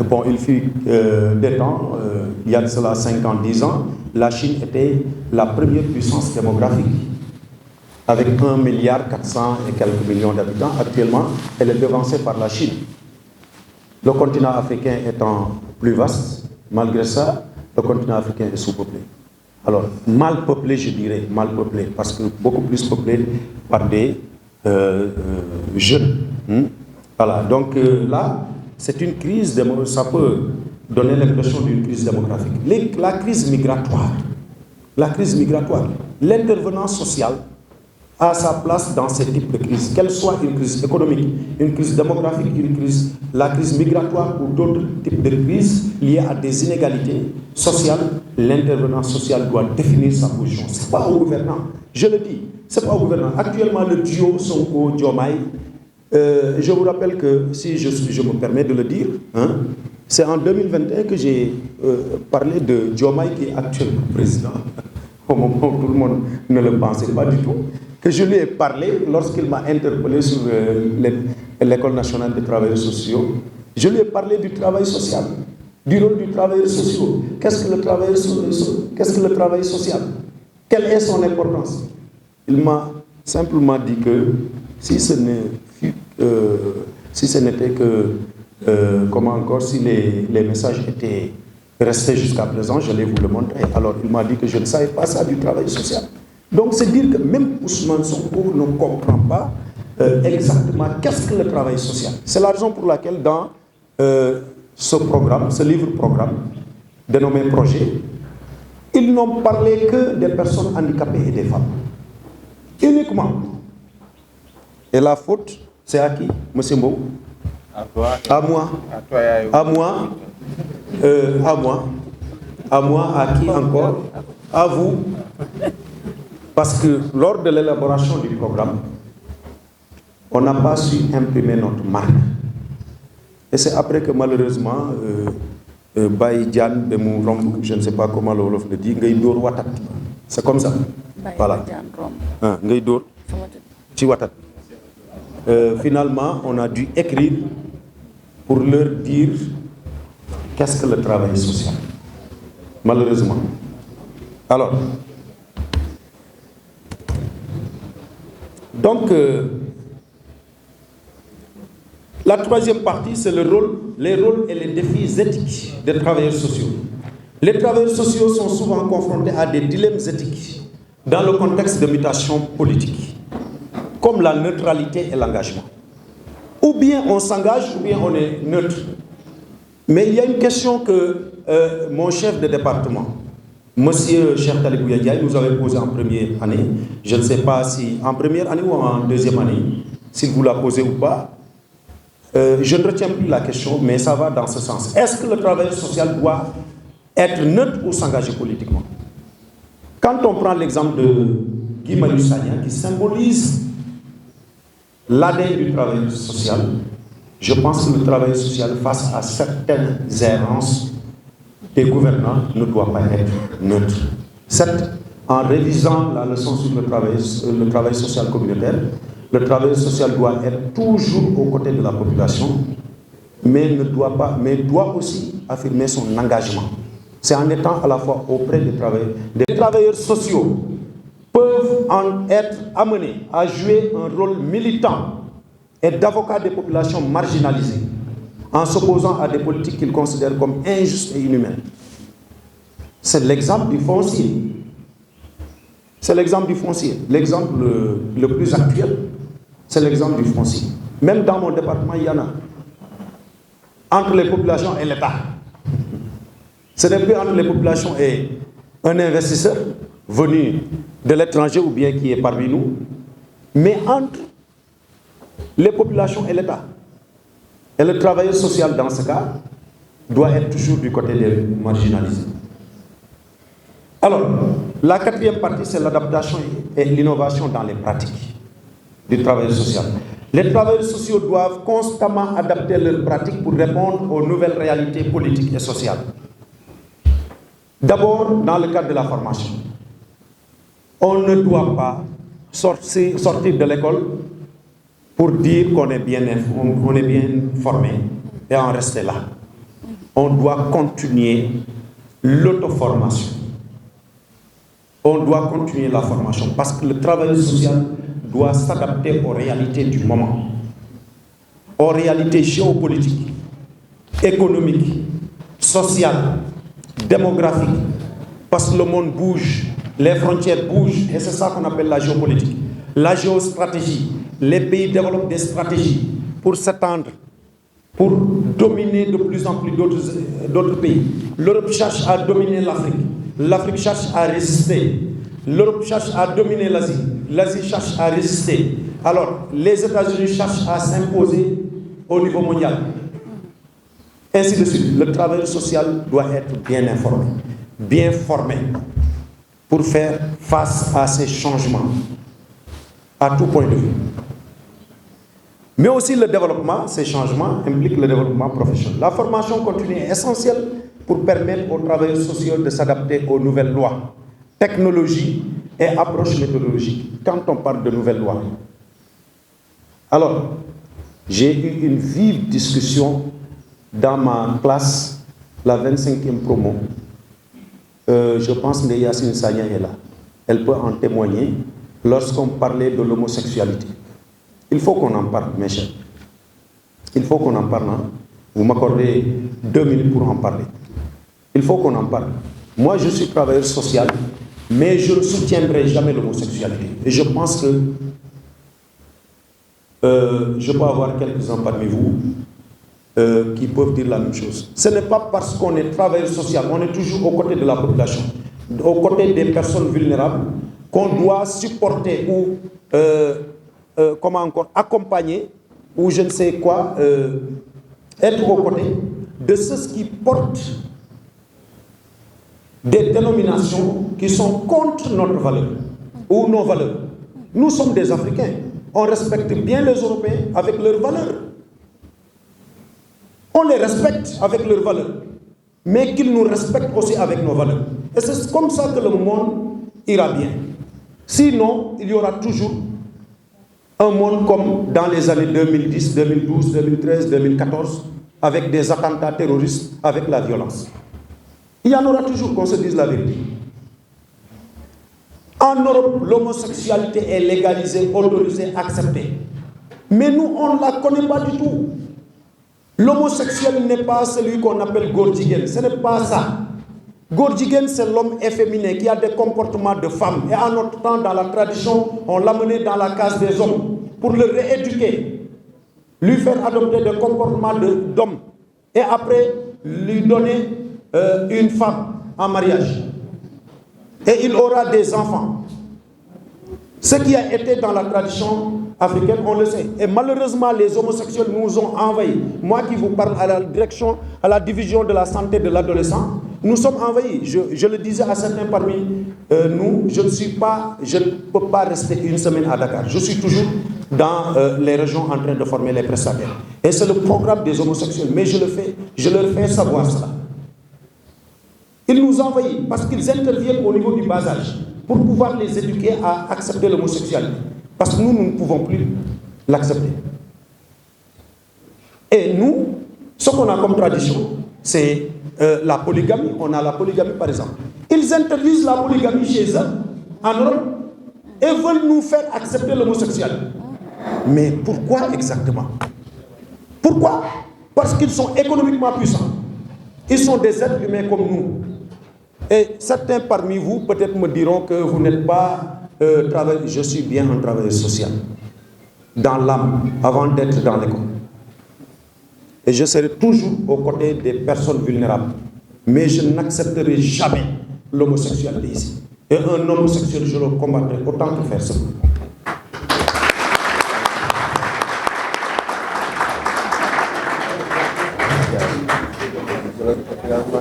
bon, il fut des temps, il y a de cela 5 ans, 10 ans, la Chine était la première puissance démographique, avec 1,4 milliard et quelques millions d'habitants. Actuellement, elle est devancée par la Chine. Le continent africain étant plus vaste, malgré ça, le continent africain est sous-peuplé. Alors, mal peuplé, je dirais, mal peuplé, parce que beaucoup plus peuplé par des jeunes. Voilà, donc là, c'est une crise, ça peut donner l'impression d'une crise démographique. La crise migratoire, l'intervenance sociale a sa place dans ce type de crise, qu'elle soit une crise économique, une crise démographique, la crise migratoire ou d'autres types de crises liées à des inégalités sociales. L'intervenance sociale doit définir sa position. Ce n'est pas au gouvernement, je le dis, ce n'est pas au gouvernement. Actuellement, le duo Sonko-Diomaye, je vous rappelle que, si je me permets de le dire, c'est en 2021 que j'ai parlé de Diomaye qui est actuellement président. Au moment où tout le monde ne le pensait pas du tout, que je lui ai parlé lorsqu'il m'a interpellé sur l'École nationale des travailleurs sociaux. Je lui ai parlé du travail social, du rôle du travailleur social. Qu'est-ce que le travail social? Quelle est son importance? Il m'a simplement dit que si ce n'était que, si les messages étaient restés jusqu'à présent, je vais vous le montrer. Alors il m'a dit que je ne savais pas ça du travail social. Donc c'est dire que même Ousmane Sonko ne comprend pas exactement qu'est-ce que le travail social. C'est la raison pour laquelle dans ce livre-programme dénommé Projet, ils n'ont parlé que des personnes handicapées et des femmes. Uniquement. Et la faute, c'est à qui, M. Mbou? À moi. À moi, à qui encore? À vous. Parce que lors de l'élaboration du programme, on n'a pas su imprimer notre marque. Et c'est après que malheureusement, Baye Diane de Mouromb, je ne sais pas comment l'Olof le dit, Ngay Dor Watat. C'est comme ça. Voilà. Ngay Dor Ci Watat. Finalement, on a dû écrire pour leur dire qu'est-ce que le travail social. Malheureusement. Alors, donc, la troisième partie, c'est les rôles et les défis éthiques des travailleurs sociaux. Les travailleurs sociaux sont souvent confrontés à des dilemmes éthiques dans le contexte de mutation politique, comme la neutralité et l'engagement. Ou bien on s'engage, ou bien on est neutre. Mais il y a une question que mon chef de département, Monsieur Cheikh Talibou Ndiaye, nous avait posée en première année. Je ne sais pas si en première année ou en deuxième année, s'il vous l'a posée ou pas. Je ne retiens plus la question, mais ça va dans ce sens. Est-ce que le travailleur social doit être neutre ou s'engager politiquement? Quand on prend l'exemple de Guy Marius Sagna, qui symbolise l'ADN du travailleur social, je pense que le travailleur social, face à certaines errances des gouvernants, ne doit pas être neutre. Certes, en révisant la leçon sur le travail social communautaire, le travail social doit être toujours aux côtés de la population, mais doit aussi affirmer son engagement. C'est en étant à la fois auprès des travailleurs. Les travailleurs sociaux peuvent en être amenés à jouer un rôle militant et d'avocat des populations marginalisées, en s'opposant à des politiques qu'ils considèrent comme injustes et inhumaines. C'est l'exemple du foncier. C'est l'exemple du foncier. L'exemple le plus actuel, c'est l'exemple du foncier. Même dans mon département, il y en a. Entre les populations et l'État. Ce n'est plus entre les populations et un investisseur venu de l'étranger ou bien qui est parmi nous, mais entre les populations et l'État. Et le travailleur social, dans ce cas, doit être toujours du côté des marginalisés. Alors, la quatrième partie, c'est l'adaptation et l'innovation dans les pratiques du travail social. Les travailleurs sociaux doivent constamment adapter leurs pratiques pour répondre aux nouvelles réalités politiques et sociales. D'abord, dans le cadre de la formation. On ne doit pas sortir de l'école pour dire qu'on est bien formé et en rester là. On doit continuer l'auto-formation. On doit continuer la formation parce que le travail social doit s'adapter aux réalités du moment, aux réalités géopolitiques, économiques, sociales, démographiques, parce que le monde bouge, les frontières bougent, et c'est ça qu'on appelle la géopolitique. La géostratégie, les pays développent des stratégies pour s'étendre, pour dominer de plus en plus d'autres pays. L'Europe cherche à dominer l'Afrique. L'Afrique cherche à résister. L'Europe cherche à dominer l'Asie. L'Asie cherche à résister. Alors, les États-Unis cherchent à s'imposer au niveau mondial. Ainsi de suite. Le travail social doit être bien informé, bien formé, pour faire face à ces changements, à tout point de vue. Mais aussi le développement, ces changements impliquent le développement professionnel. La formation continue est essentielle pour permettre aux travailleurs sociaux de s'adapter aux nouvelles lois, technologies et approches méthodologiques, quand on parle de nouvelles lois. Alors, j'ai eu une vive discussion dans ma classe, la 25e promo. Je pense que Yacine Sagna est là. Elle peut en témoigner lorsqu'on parlait de l'homosexualité. Il faut qu'on en parle, mes chers. Il faut qu'on en parle. Hein? Vous m'accordez 2 minutes pour en parler. Il faut qu'on en parle. Moi, je suis travailleur social, mais je ne soutiendrai jamais l'homosexualité. Et je pense que je peux avoir quelques-uns parmi vous qui peuvent dire la même chose. Ce n'est pas parce qu'on est travailleur social, on est toujours aux côtés de la population, aux côtés des personnes vulnérables, qu'on doit supporter ou comment encore accompagner ou je ne sais quoi être aux côtés de ceux qui portent des dénominations qui sont contre notre valeur ou nos valeurs. Nous sommes des Africains. On respecte bien les Européens avec leurs valeurs. On les respecte avec leurs valeurs, mais qu'ils nous respectent aussi avec nos valeurs. Et c'est comme ça que le monde ira bien. Sinon, il y aura toujours un monde comme dans les années 2010, 2012, 2013, 2014, avec des attentats terroristes, avec la violence. Il y en aura toujours, qu'on se dise la vérité. En Europe, l'homosexualité est légalisée, autorisée, acceptée. Mais nous, on ne la connaît pas du tout. L'homosexuel n'est pas celui qu'on appelle Gordigen. Ce n'est pas ça. Gordigen, c'est l'homme efféminé qui a des comportements de femme. Et en notre temps, dans la tradition, on l'a mené dans la case des hommes pour le rééduquer, lui faire adopter des comportements d'homme et après lui donner une femme en mariage. Et il aura des enfants. Ce qui a été dans la tradition africaine, on le sait. Et malheureusement, les homosexuels nous ont envahis. Moi qui vous parle à la division de la santé de l'adolescent, nous sommes envahis. Je le disais à certains parmi nous, je ne peux pas rester une semaine à Dakar. Je suis toujours dans les régions en train de former les prestataires. Et c'est le programme des homosexuels. Mais je leur fais savoir cela. Ils nous envahissent parce qu'ils interviennent au niveau du bas âge pour pouvoir les éduquer à accepter l'homosexualité. Parce que nous ne pouvons plus l'accepter. Et nous, ce qu'on a comme tradition, c'est la polygamie. On a la polygamie par exemple. Ils interdisent la polygamie chez eux, en Europe, et veulent nous faire accepter l'homosexualité. Mais pourquoi exactement? Pourquoi? Parce qu'ils sont économiquement puissants. Ils sont des êtres humains comme nous. Et certains parmi vous peut-être me diront que vous n'êtes pas travailleur. Je suis bien un travailleur social, dans l'âme, avant d'être dans l'école. Et je serai toujours aux côtés des personnes vulnérables. Mais je n'accepterai jamais l'homosexualité ici. Et un homosexuel, je le combattrai autant que faire ça.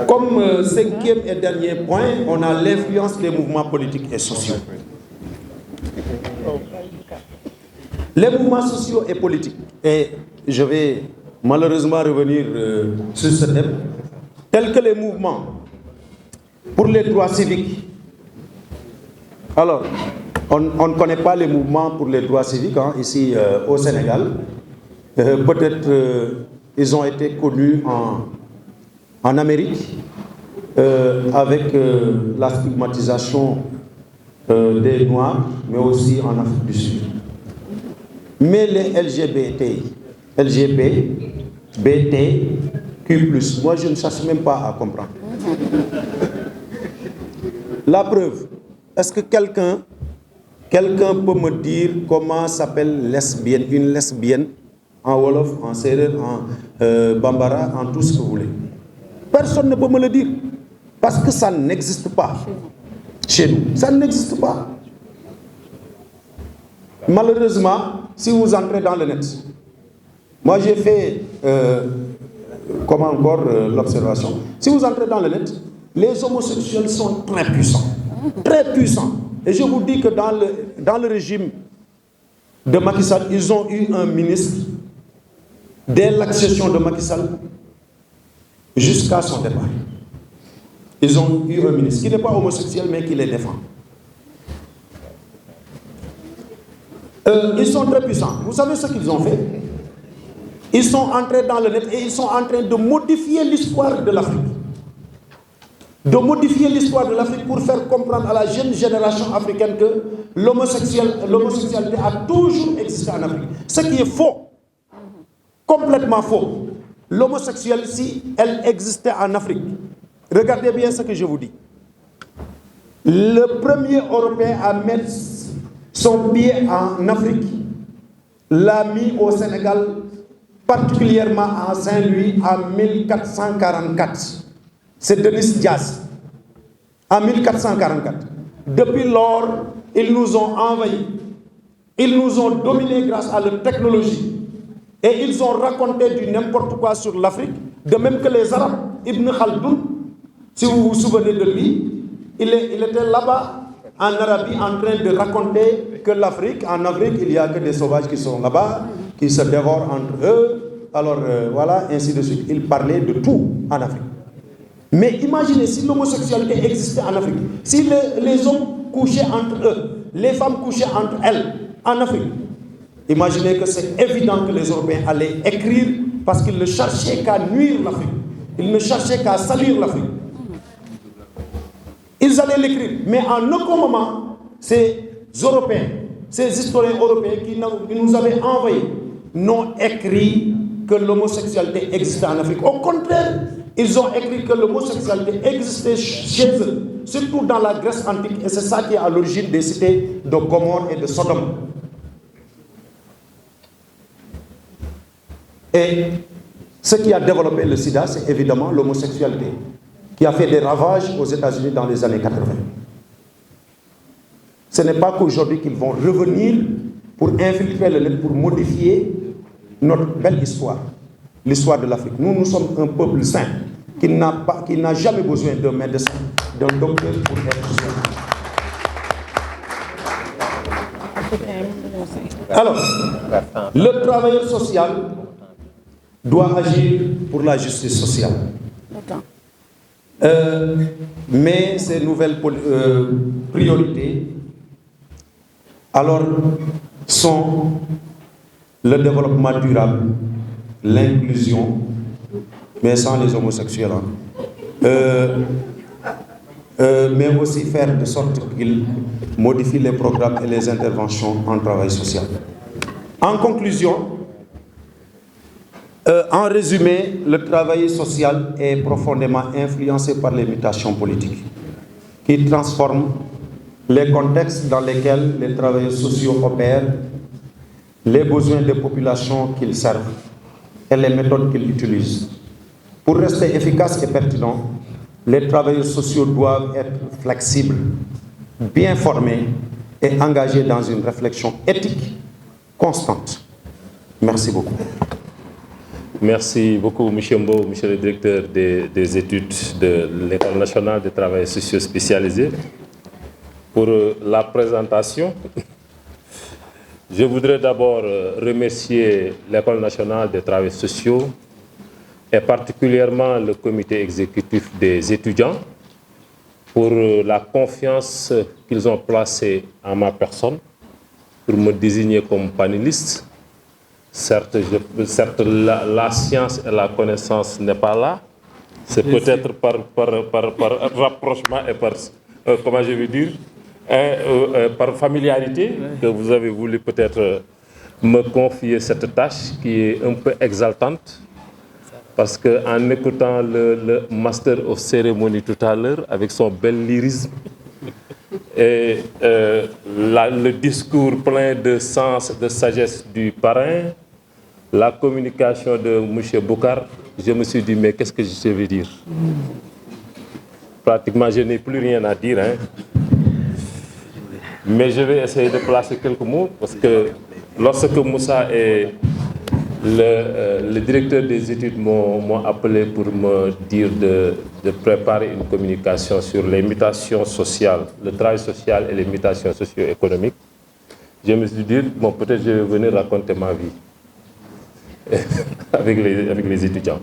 Comme cinquième et dernier point, on a l'influence des mouvements politiques et sociaux. Les mouvements sociaux et politiques, et je vais malheureusement revenir sur ce thème, tels que les mouvements pour les droits civiques. Alors, on ne connaît pas les mouvements pour les droits civiques ici au Sénégal. Peut-être ils ont été connus en Amérique, avec la stigmatisation des Noirs, mais aussi en Afrique du Sud. Mais les LGBTQ+, moi je ne cherche même pas à comprendre. La preuve, est-ce que quelqu'un peut me dire comment s'appelle lesbienne, une lesbienne en Wolof, en Sérère, en Bambara, en tout ce que vous voulez? Personne ne peut me le dire. Parce que ça n'existe pas chez nous. Ça n'existe pas. Malheureusement, si vous entrez dans le net, moi j'ai fait, l'observation. Si vous entrez dans le net, les homosexuels sont très puissants. Très puissants. Et je vous dis que dans le régime de Macky Sall, ils ont eu un ministre dès l'accession de Macky Sall jusqu'à son départ. Ils ont eu un ministre qui n'est pas homosexuel mais qui les défend. Ils sont très puissants. Vous savez ce qu'ils ont fait? Ils sont entrés dans le net et ils sont en train de modifier l'histoire de l'Afrique. De modifier l'histoire de l'Afrique pour faire comprendre à la jeune génération africaine que l'homosexualité a toujours existé en Afrique. Ce qui est faux. Complètement faux. L'homosexualité, si elle existait en Afrique, regardez bien ce que je vous dis. Le premier Européen à mettre son pied en Afrique l'a mis au Sénégal, particulièrement à Saint-Louis, en 1444. C'est Denis Diaz. En 1444. Depuis lors, ils nous ont envahis. Ils nous ont dominés grâce à leur technologie. et ils ont raconté du n'importe quoi sur l'Afrique, de même que les Arabes. Ibn Khaldoun, si vous vous souvenez de lui, il était là-bas en Arabie en train de raconter que l'Afrique, en Afrique, il n'y a que des sauvages qui sont là-bas, qui se dévorent entre eux. Alors voilà, ainsi de suite. Il parlait de tout en Afrique. Mais imaginez si l'homosexualité existait en Afrique, si les hommes couchaient entre eux, les femmes couchaient entre elles en Afrique. Imaginez que c'est évident que les Européens allaient écrire parce qu'ils ne cherchaient qu'à nuire l'Afrique. Ils ne cherchaient qu'à salir l'Afrique. Ils allaient l'écrire. Mais en aucun moment, ces Européens, ces historiens européens qui nous avaient envoyés, n'ont écrit que l'homosexualité existait en Afrique. Au contraire, ils ont écrit que l'homosexualité existait chez eux, surtout dans la Grèce antique, et c'est ça qui est à l'origine des cités de Gomorrhe et de Sodome. Et ce qui a développé le sida, c'est évidemment l'homosexualité, qui a fait des ravages aux États-Unis dans les années 80. Ce n'est pas qu'aujourd'hui qu'ils vont revenir pour infiltrer le net, pour modifier notre belle histoire, l'histoire de l'Afrique. Nous sommes un peuple saint qui n'a jamais besoin d'un médecin, d'un docteur pour être soigné. Alors, le travailleur social doit agir pour la justice sociale. Mais ces nouvelles priorités, alors, sont le développement durable, l'inclusion, mais sans les homosexuels, mais aussi faire de sorte qu'ils modifient les programmes et les interventions en travail social. En conclusion, en résumé, le travail social est profondément influencé par les mutations politiques qui transforment les contextes dans lesquels les travailleurs sociaux opèrent, les besoins des populations qu'ils servent et les méthodes qu'ils utilisent. Pour rester efficaces et pertinents, les travailleurs sociaux doivent être flexibles, bien formés et engagés dans une réflexion éthique constante. Merci beaucoup. Merci beaucoup, M. Mbow, monsieur le directeur des études de l'École nationale de travail sociaux spécialisés, pour la présentation. Je voudrais d'abord remercier l'École nationale des travailleurs sociaux et particulièrement le comité exécutif des étudiants pour la confiance qu'ils ont placée en ma personne pour me désigner comme panéliste. Certes, la science et la connaissance n'est pas là. C'est peut-être par rapprochement et par, comment je vais dire, par familiarité que vous avez voulu peut-être me confier cette tâche qui est un peu exaltante. Parce qu'en écoutant le Master of Ceremony tout à l'heure, avec son bel lyrisme, et le discours plein de sens, de sagesse du parrain, la communication de M. Boucar, je me suis dit, mais qu'est-ce que je vais dire? Pratiquement, je n'ai plus rien à dire. Mais je vais essayer de placer quelques mots, parce que lorsque Moussa et le directeur des études m'ont appelé pour me dire de préparer une communication sur les mutations sociales, le travail social et les mutations socio-économiques, je me suis dit, bon, peut-être je vais venir raconter ma vie avec les étudiants.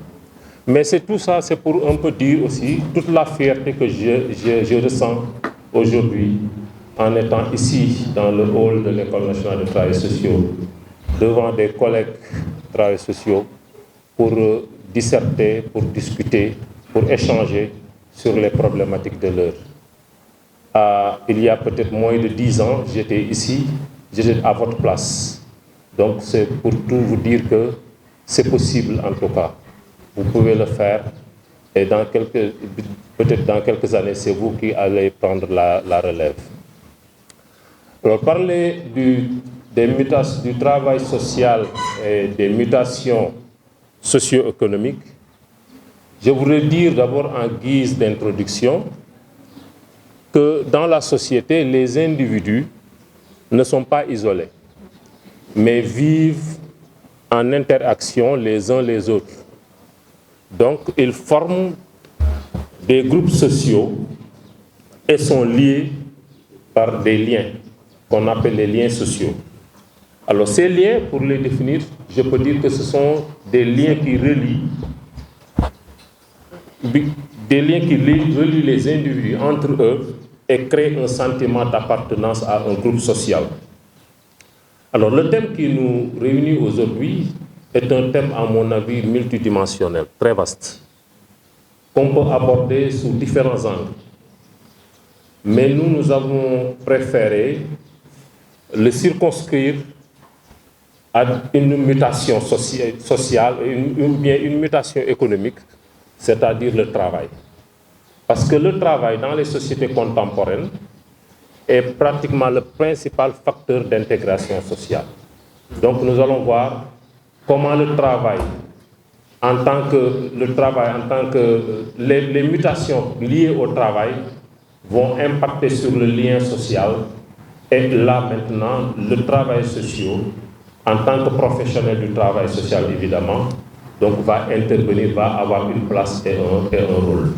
Mais c'est tout ça, c'est pour un peu dire aussi toute la fierté que je ressens aujourd'hui en étant ici dans le hall de l'École nationale de travail sociaux, devant des collègues travailleurs sociaux pour disserter, pour discuter, pour échanger sur les problématiques de l'heure. Il y a peut-être moins de 10 ans, j'étais ici, j'étais à votre place. Donc c'est pour tout vous dire que c'est possible en tout cas. Vous pouvez le faire et peut-être dans quelques années, c'est vous qui allez prendre la relève. Alors parler du travail social et des mutations socio-économiques, je voudrais dire d'abord en guise d'introduction que dans la société, les individus ne sont pas isolés, mais vivent en interaction les uns les autres. Donc, ils forment des groupes sociaux et sont liés par des liens qu'on appelle les liens sociaux. Alors, ces liens, pour les définir, je peux dire que ce sont des liens qui relient les individus entre eux et créent un sentiment d'appartenance à un groupe social. Alors, le thème qui nous réunit aujourd'hui est un thème, à mon avis, multidimensionnel, très vaste, qu'on peut aborder sous différents angles. Mais nous avons préféré le circonscrire à une mutation sociale ou bien une mutation économique, c'est-à-dire le travail. Parce que le travail dans les sociétés contemporaines est pratiquement le principal facteur d'intégration sociale. Donc nous allons voir comment le travail, en tant que les mutations liées au travail vont impacter sur le lien social. Et là maintenant, le travail social, en tant que professionnel du travail social évidemment, donc va intervenir, va avoir une place et un rôle.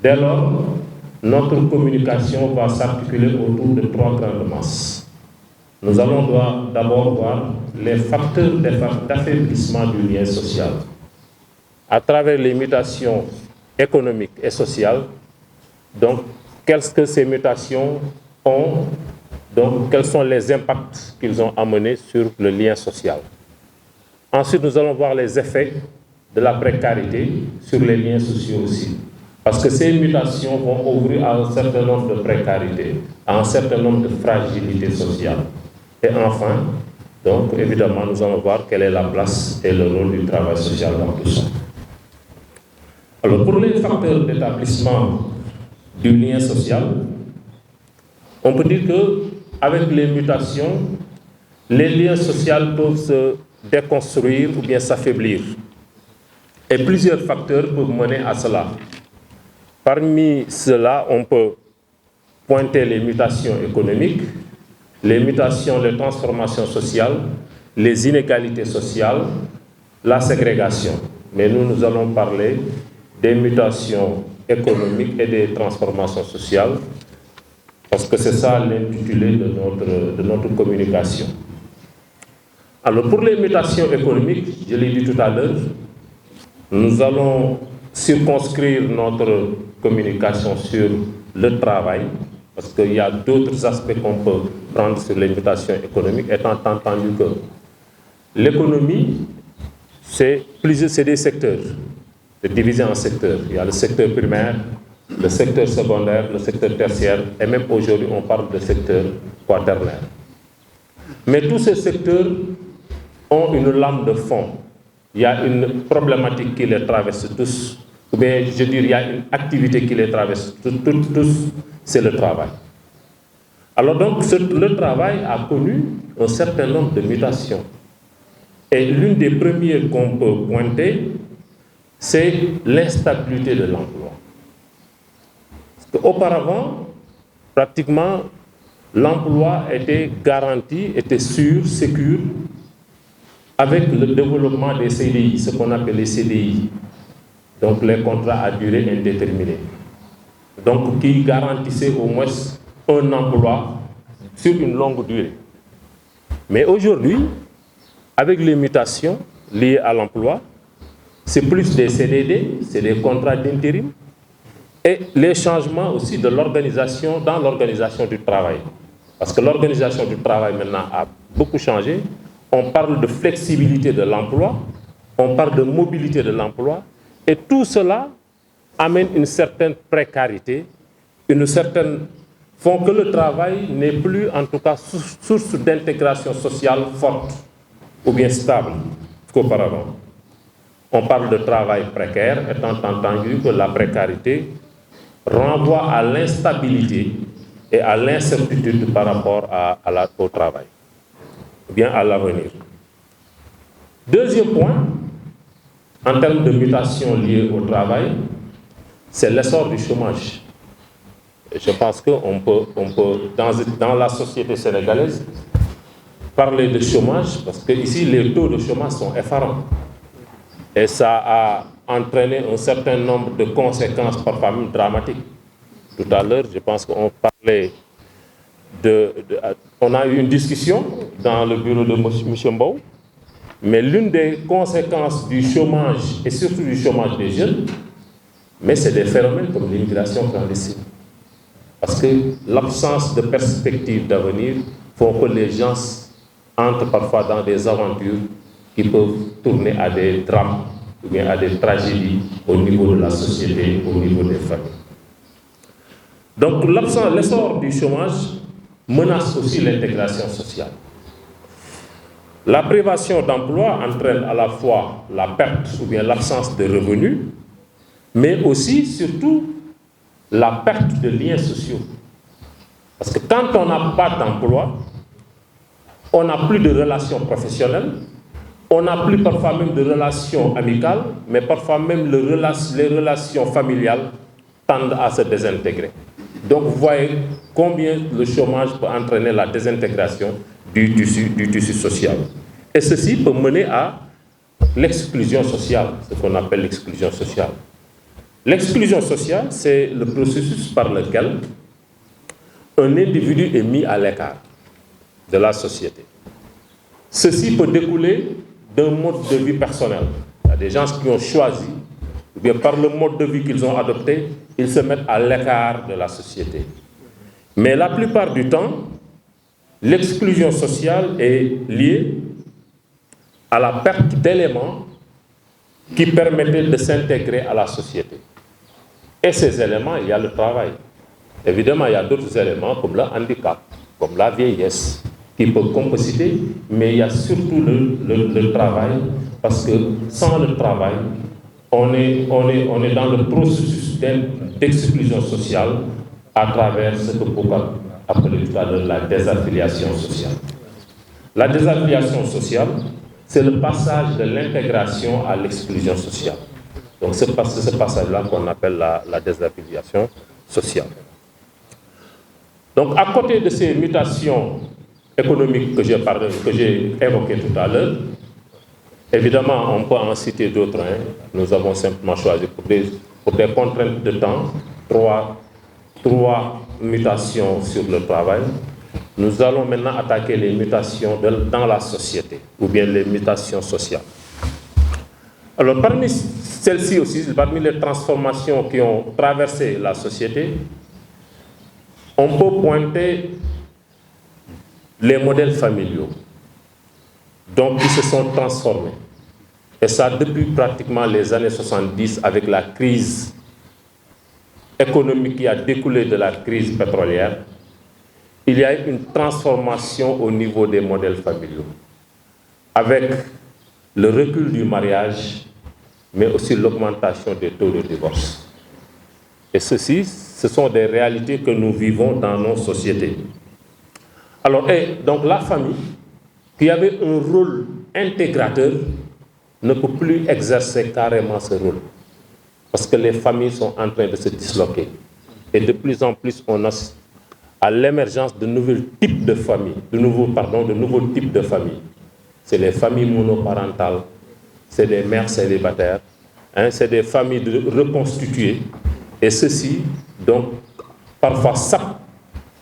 Dès lors, notre communication va s'articuler autour de 3 grandes masses. Nous allons d'abord voir les facteurs d'affaiblissement du lien social. À travers les mutations économiques et sociales, donc qu'est-ce que ces mutations ont, donc quels sont les impacts qu'ils ont amenés sur le lien social. Ensuite, nous allons voir les effets de la précarité sur les liens sociaux aussi. Parce que ces mutations vont ouvrir à un certain nombre de précarités, à un certain nombre de fragilités sociales. Et enfin, donc évidemment, nous allons voir quelle est la place et le rôle du travail social dans tout ça. Alors, pour les facteurs d'établissement du lien social, on peut dire qu'avec les mutations, les liens sociaux peuvent se déconstruire ou bien s'affaiblir. Et plusieurs facteurs peuvent mener à cela. Parmi cela, on peut pointer les mutations économiques, les mutations, les transformations sociales, les inégalités sociales, la ségrégation. Mais nous allons parler des mutations économiques et des transformations sociales, parce que c'est ça l'intitulé de notre communication. Alors, pour les mutations économiques, je l'ai dit tout à l'heure, nous allons circonscrire notre communication sur le travail, parce qu'il y a d'autres aspects qu'on peut prendre sur les mutations économiques, étant entendu que l'économie, c'est des secteurs, c'est divisé en secteurs. Il y a le secteur primaire, le secteur secondaire, le secteur tertiaire, et même aujourd'hui, on parle de secteur quaternaire. Mais tous ces secteurs ont une lame de fond. Il y a une problématique qui les traverse tous, ou bien je dirais, il y a une activité qui les traverse tous, c'est le travail. Alors donc, le travail a connu un certain nombre de mutations. Et l'une des premières qu'on peut pointer, c'est l'instabilité de l'emploi. Auparavant, pratiquement, l'emploi était garanti, était sûr, sécure, avec le développement des CDI, ce qu'on appelle les CDI, donc les contrats à durée indéterminée, donc qui garantissaient au moins un emploi sur une longue durée. Mais aujourd'hui, avec les mutations liées à l'emploi, c'est plus des CDD, c'est des contrats d'intérim, et les changements aussi de l'organisation dans l'organisation du travail. Parce que l'organisation du travail maintenant a beaucoup changé. On parle de flexibilité de l'emploi, on parle de mobilité de l'emploi, et tout cela amène une certaine précarité, font que le travail n'est plus en tout cas source d'intégration sociale forte ou bien stable qu'auparavant. On parle de travail précaire, étant entendu que la précarité renvoie à l'instabilité et à l'incertitude par rapport au travail, ou bien à l'avenir. Deuxième point, en termes de mutation liée au travail, c'est l'essor du chômage. Et je pense qu'on peut, dans la société sénégalaise, parler de chômage, parce que ici les taux de chômage sont effarants. Et ça a entraîné un certain nombre de conséquences parfois même dramatiques. Tout à l'heure, je pense qu'on parlait on a eu une discussion dans le bureau de M. Mbou, mais l'une des conséquences du chômage, et surtout du chômage des jeunes, mais c'est des phénomènes comme l'immigration clandestine. Parce que l'absence de perspective d'avenir font que les gens entrent parfois dans des aventures qui peuvent tourner à des drames ou bien à des tragédies au niveau de la société, au niveau des familles. Donc l'essor du chômage menace aussi l'intégration sociale. La privation d'emploi entraîne à la fois la perte ou bien l'absence de revenus, mais aussi, surtout, la perte de liens sociaux. Parce que quand on n'a pas d'emploi, on n'a plus de relations professionnelles, on n'a plus parfois même de relations amicales, mais parfois même les relations familiales tendent à se désintégrer. Donc vous voyez combien le chômage peut entraîner la désintégration du tissu social. Et ceci peut mener à l'exclusion sociale, ce qu'on appelle l'exclusion sociale. L'exclusion sociale, c'est le processus par lequel un individu est mis à l'écart de la société. Ceci peut découler d'un mode de vie personnel. Il y a des gens qui ont choisi, ou bien par le mode de vie qu'ils ont adopté, ils se mettent à l'écart de la société. Mais la plupart du temps, l'exclusion sociale est liée à la perte d'éléments qui permettaient de s'intégrer à la société. Et ces éléments, il y a le travail. Évidemment, il y a d'autres éléments comme le handicap, comme la vieillesse, qui peuvent compositer, mais il y a surtout le travail, parce que sans le travail, on est dans le processus d'exclusion sociale à travers ce que Pouka appelait tout à l'heure la désaffiliation sociale. La désaffiliation sociale, c'est le passage de l'intégration à l'exclusion sociale. Donc c'est ce passage-là qu'on appelle la désaffiliation sociale. Donc à côté de ces mutations économiques que j'ai évoquées tout à l'heure, évidemment on peut en citer d'autres. Nous avons simplement choisi pour des contraintes de temps, trois mutations sur le travail. Nous allons maintenant attaquer les mutations dans la société, ou bien les mutations sociales. Alors parmi celles-ci aussi, parmi les transformations qui ont traversé la société, on peut pointer les modèles familiaux, donc qui se sont transformés. Et ça depuis pratiquement les années 70 avec la crise économique qui a découlé de la crise pétrolière. Il y a eu une transformation au niveau des modèles familiaux, avec le recul du mariage, mais aussi l'augmentation des taux de divorce. Et ceci, ce sont des réalités que nous vivons dans nos sociétés. Alors, donc la famille, qui avait un rôle intégrateur, ne peut plus exercer carrément ce rôle. Parce que les familles sont en train de se disloquer. Et de plus en plus, on assiste à l'émergence de nouveaux types de familles, de nouveaux types de familles. C'est les familles monoparentales, c'est des mères célibataires, c'est des familles reconstituées. Et ceci, donc, parfois sape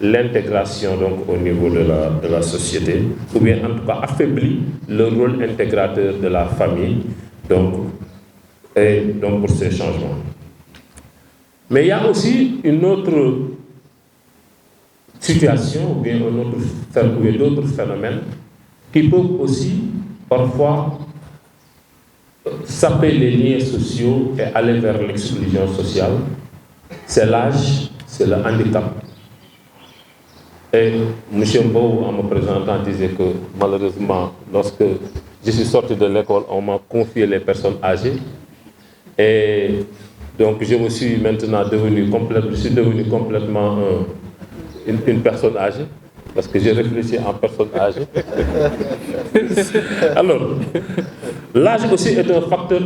l'intégration au niveau de la société, ou bien en tout cas affaiblit le rôle intégrateur de la famille, donc pour ces changements. Mais il y a aussi une autre situation, ou bien d'autres phénomènes qui peuvent aussi parfois saper les liens sociaux et aller vers l'exclusion sociale. C'est l'âge, c'est le handicap. Et M. Mbou, en me présentant, disait que malheureusement, lorsque je suis sorti de l'école, on m'a confié les personnes âgées. Et donc je me suis maintenant devenu complètement une personne âgée, parce que j'ai réfléchi en personne âgée. Alors, l'âge aussi est un facteur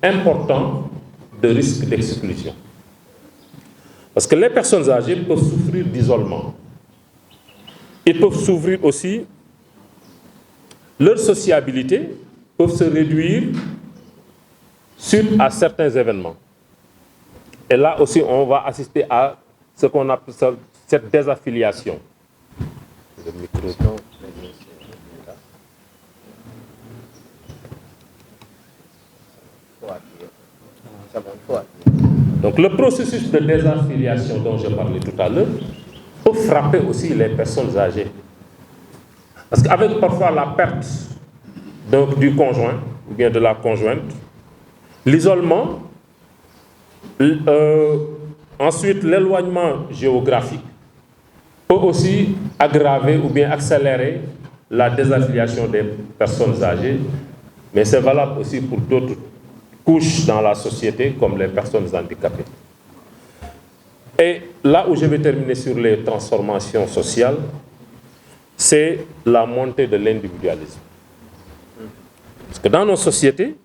important de risque d'exclusion. Parce que les personnes âgées peuvent souffrir d'isolement. Ils peuvent souffrir aussi leur sociabilité peut se réduire suite à certains événements. Et là aussi, on va assister à ce qu'on appelle cette désaffiliation. Le micro. Donc le processus de désaffiliation dont je parlais tout à l'heure peut frapper aussi les personnes âgées. Parce qu'avec parfois la perte donc, du conjoint ou bien de la conjointe, l'isolement, ensuite l'éloignement géographique peut aussi aggraver ou bien accélérer la désaffiliation des personnes âgées, mais c'est valable aussi pour d'autres couches dans la société comme les personnes handicapées. Et là où je vais terminer sur les transformations sociales, c'est la montée de l'individualisme. Parce que dans nos sociétés,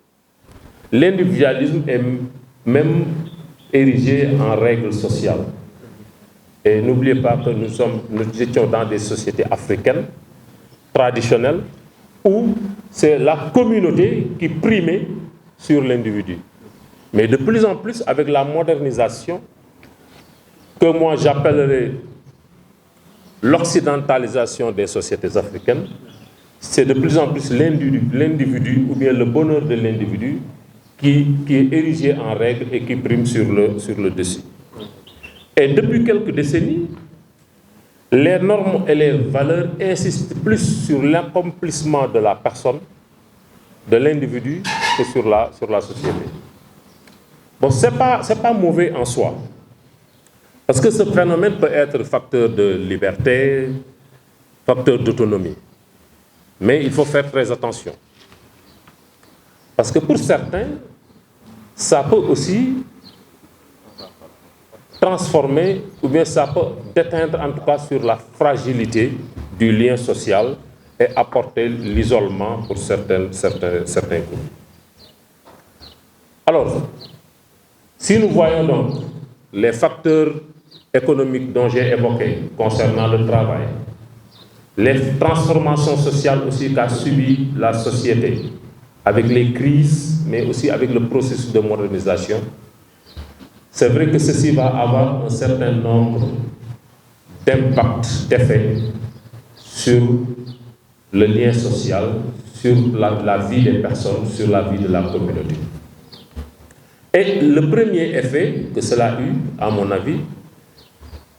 l'individualisme est même érigé en règle sociale. Et n'oubliez pas que nous étions dans des sociétés africaines, traditionnelles, où c'est la communauté qui primait sur l'individu. Mais de plus en plus, avec la modernisation, que moi j'appellerais l'occidentalisation des sociétés africaines, c'est de plus en plus l'individu ou bien le bonheur de l'individu qui est érigé en règle et qui prime sur le dessus. Et depuis quelques décennies, les normes et les valeurs insistent plus sur l'accomplissement de la personne, de l'individu, que sur la société. Bon, c'est pas mauvais en soi. Parce que ce phénomène peut être facteur de liberté, facteur d'autonomie. Mais il faut faire très attention. Parce que pour certains, ça peut aussi transformer, ou bien ça peut déteindre en tout cas sur la fragilité du lien social et apporter l'isolement pour certains groupes. Alors, si nous voyons donc les facteurs économiques dont j'ai évoqués concernant le travail, les transformations sociales aussi qu'a subi la société, avec les crises, mais aussi avec le processus de modernisation, c'est vrai que ceci va avoir un certain nombre d'impacts, d'effets sur le lien social, sur la vie des personnes, sur la vie de la communauté. Et le premier effet que cela a eu, à mon avis,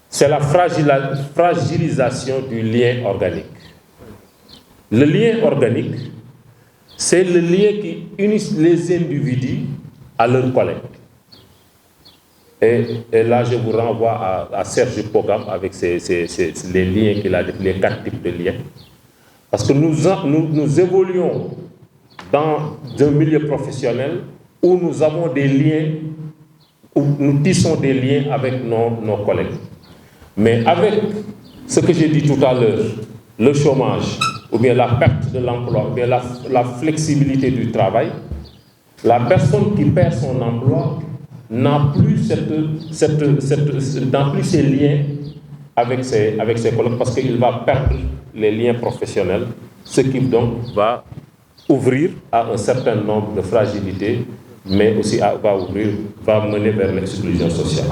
c'est la fragilisation du lien organique. Le lien organique, c'est le lien qui unit les individus à leurs collègues. Et là, je vous renvoie à Serge Pogam avec les liens qu'il a, les 4 types de liens. Parce que nous évoluons dans un milieu professionnel où nous avons des liens, où nous tissons des liens avec nos collègues. Mais avec ce que j'ai dit tout à l'heure, le chômage, ou bien la perte de l'emploi, ou bien la flexibilité du travail, la personne qui perd son emploi n'a plus ces liens avec ses collègues parce qu'il va perdre les liens professionnels, ce qui donc va ouvrir à un certain nombre de fragilités, mais aussi va mener vers l'exclusion sociale.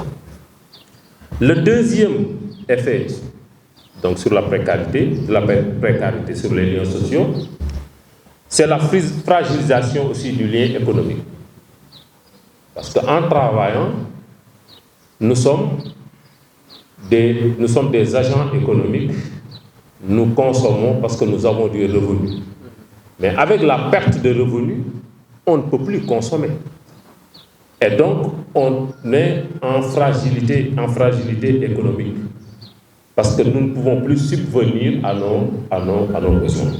Le deuxième effet, donc sur la précarité sur les liens sociaux, c'est la fragilisation aussi du lien économique. Parce qu'en travaillant, nous sommes des agents économiques, nous consommons parce que nous avons du revenu. Mais avec la perte de revenus, on ne peut plus consommer. Et donc, on est en fragilité économique. Parce que nous ne pouvons plus subvenir à nos besoins.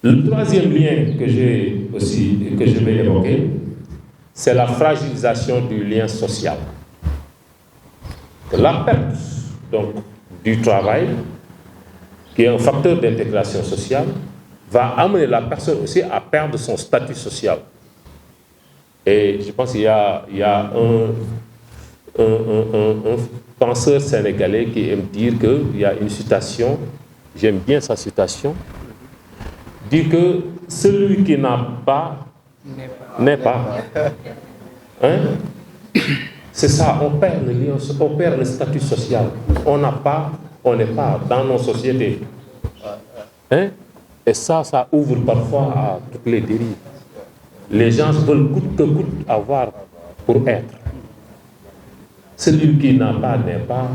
Le troisième lien que je vais évoquer, c'est la fragilisation du lien social. La perte donc, du travail, qui est un facteur d'intégration sociale, va amener la personne aussi à perdre son statut social. Et je pense qu'il y a un penseur sénégalais qui aime dire qu'il y a une citation, j'aime bien sa citation, dit que celui qui n'a pas n'est pas. Hein? C'est ça, on perd le lien, on perd le statut social. On n'a pas, on n'est pas dans nos sociétés. Hein? Et ça ouvre parfois à toutes les dérives. Les gens veulent coûte que coûte avoir pour être. Celui qui n'a pas n'est pas.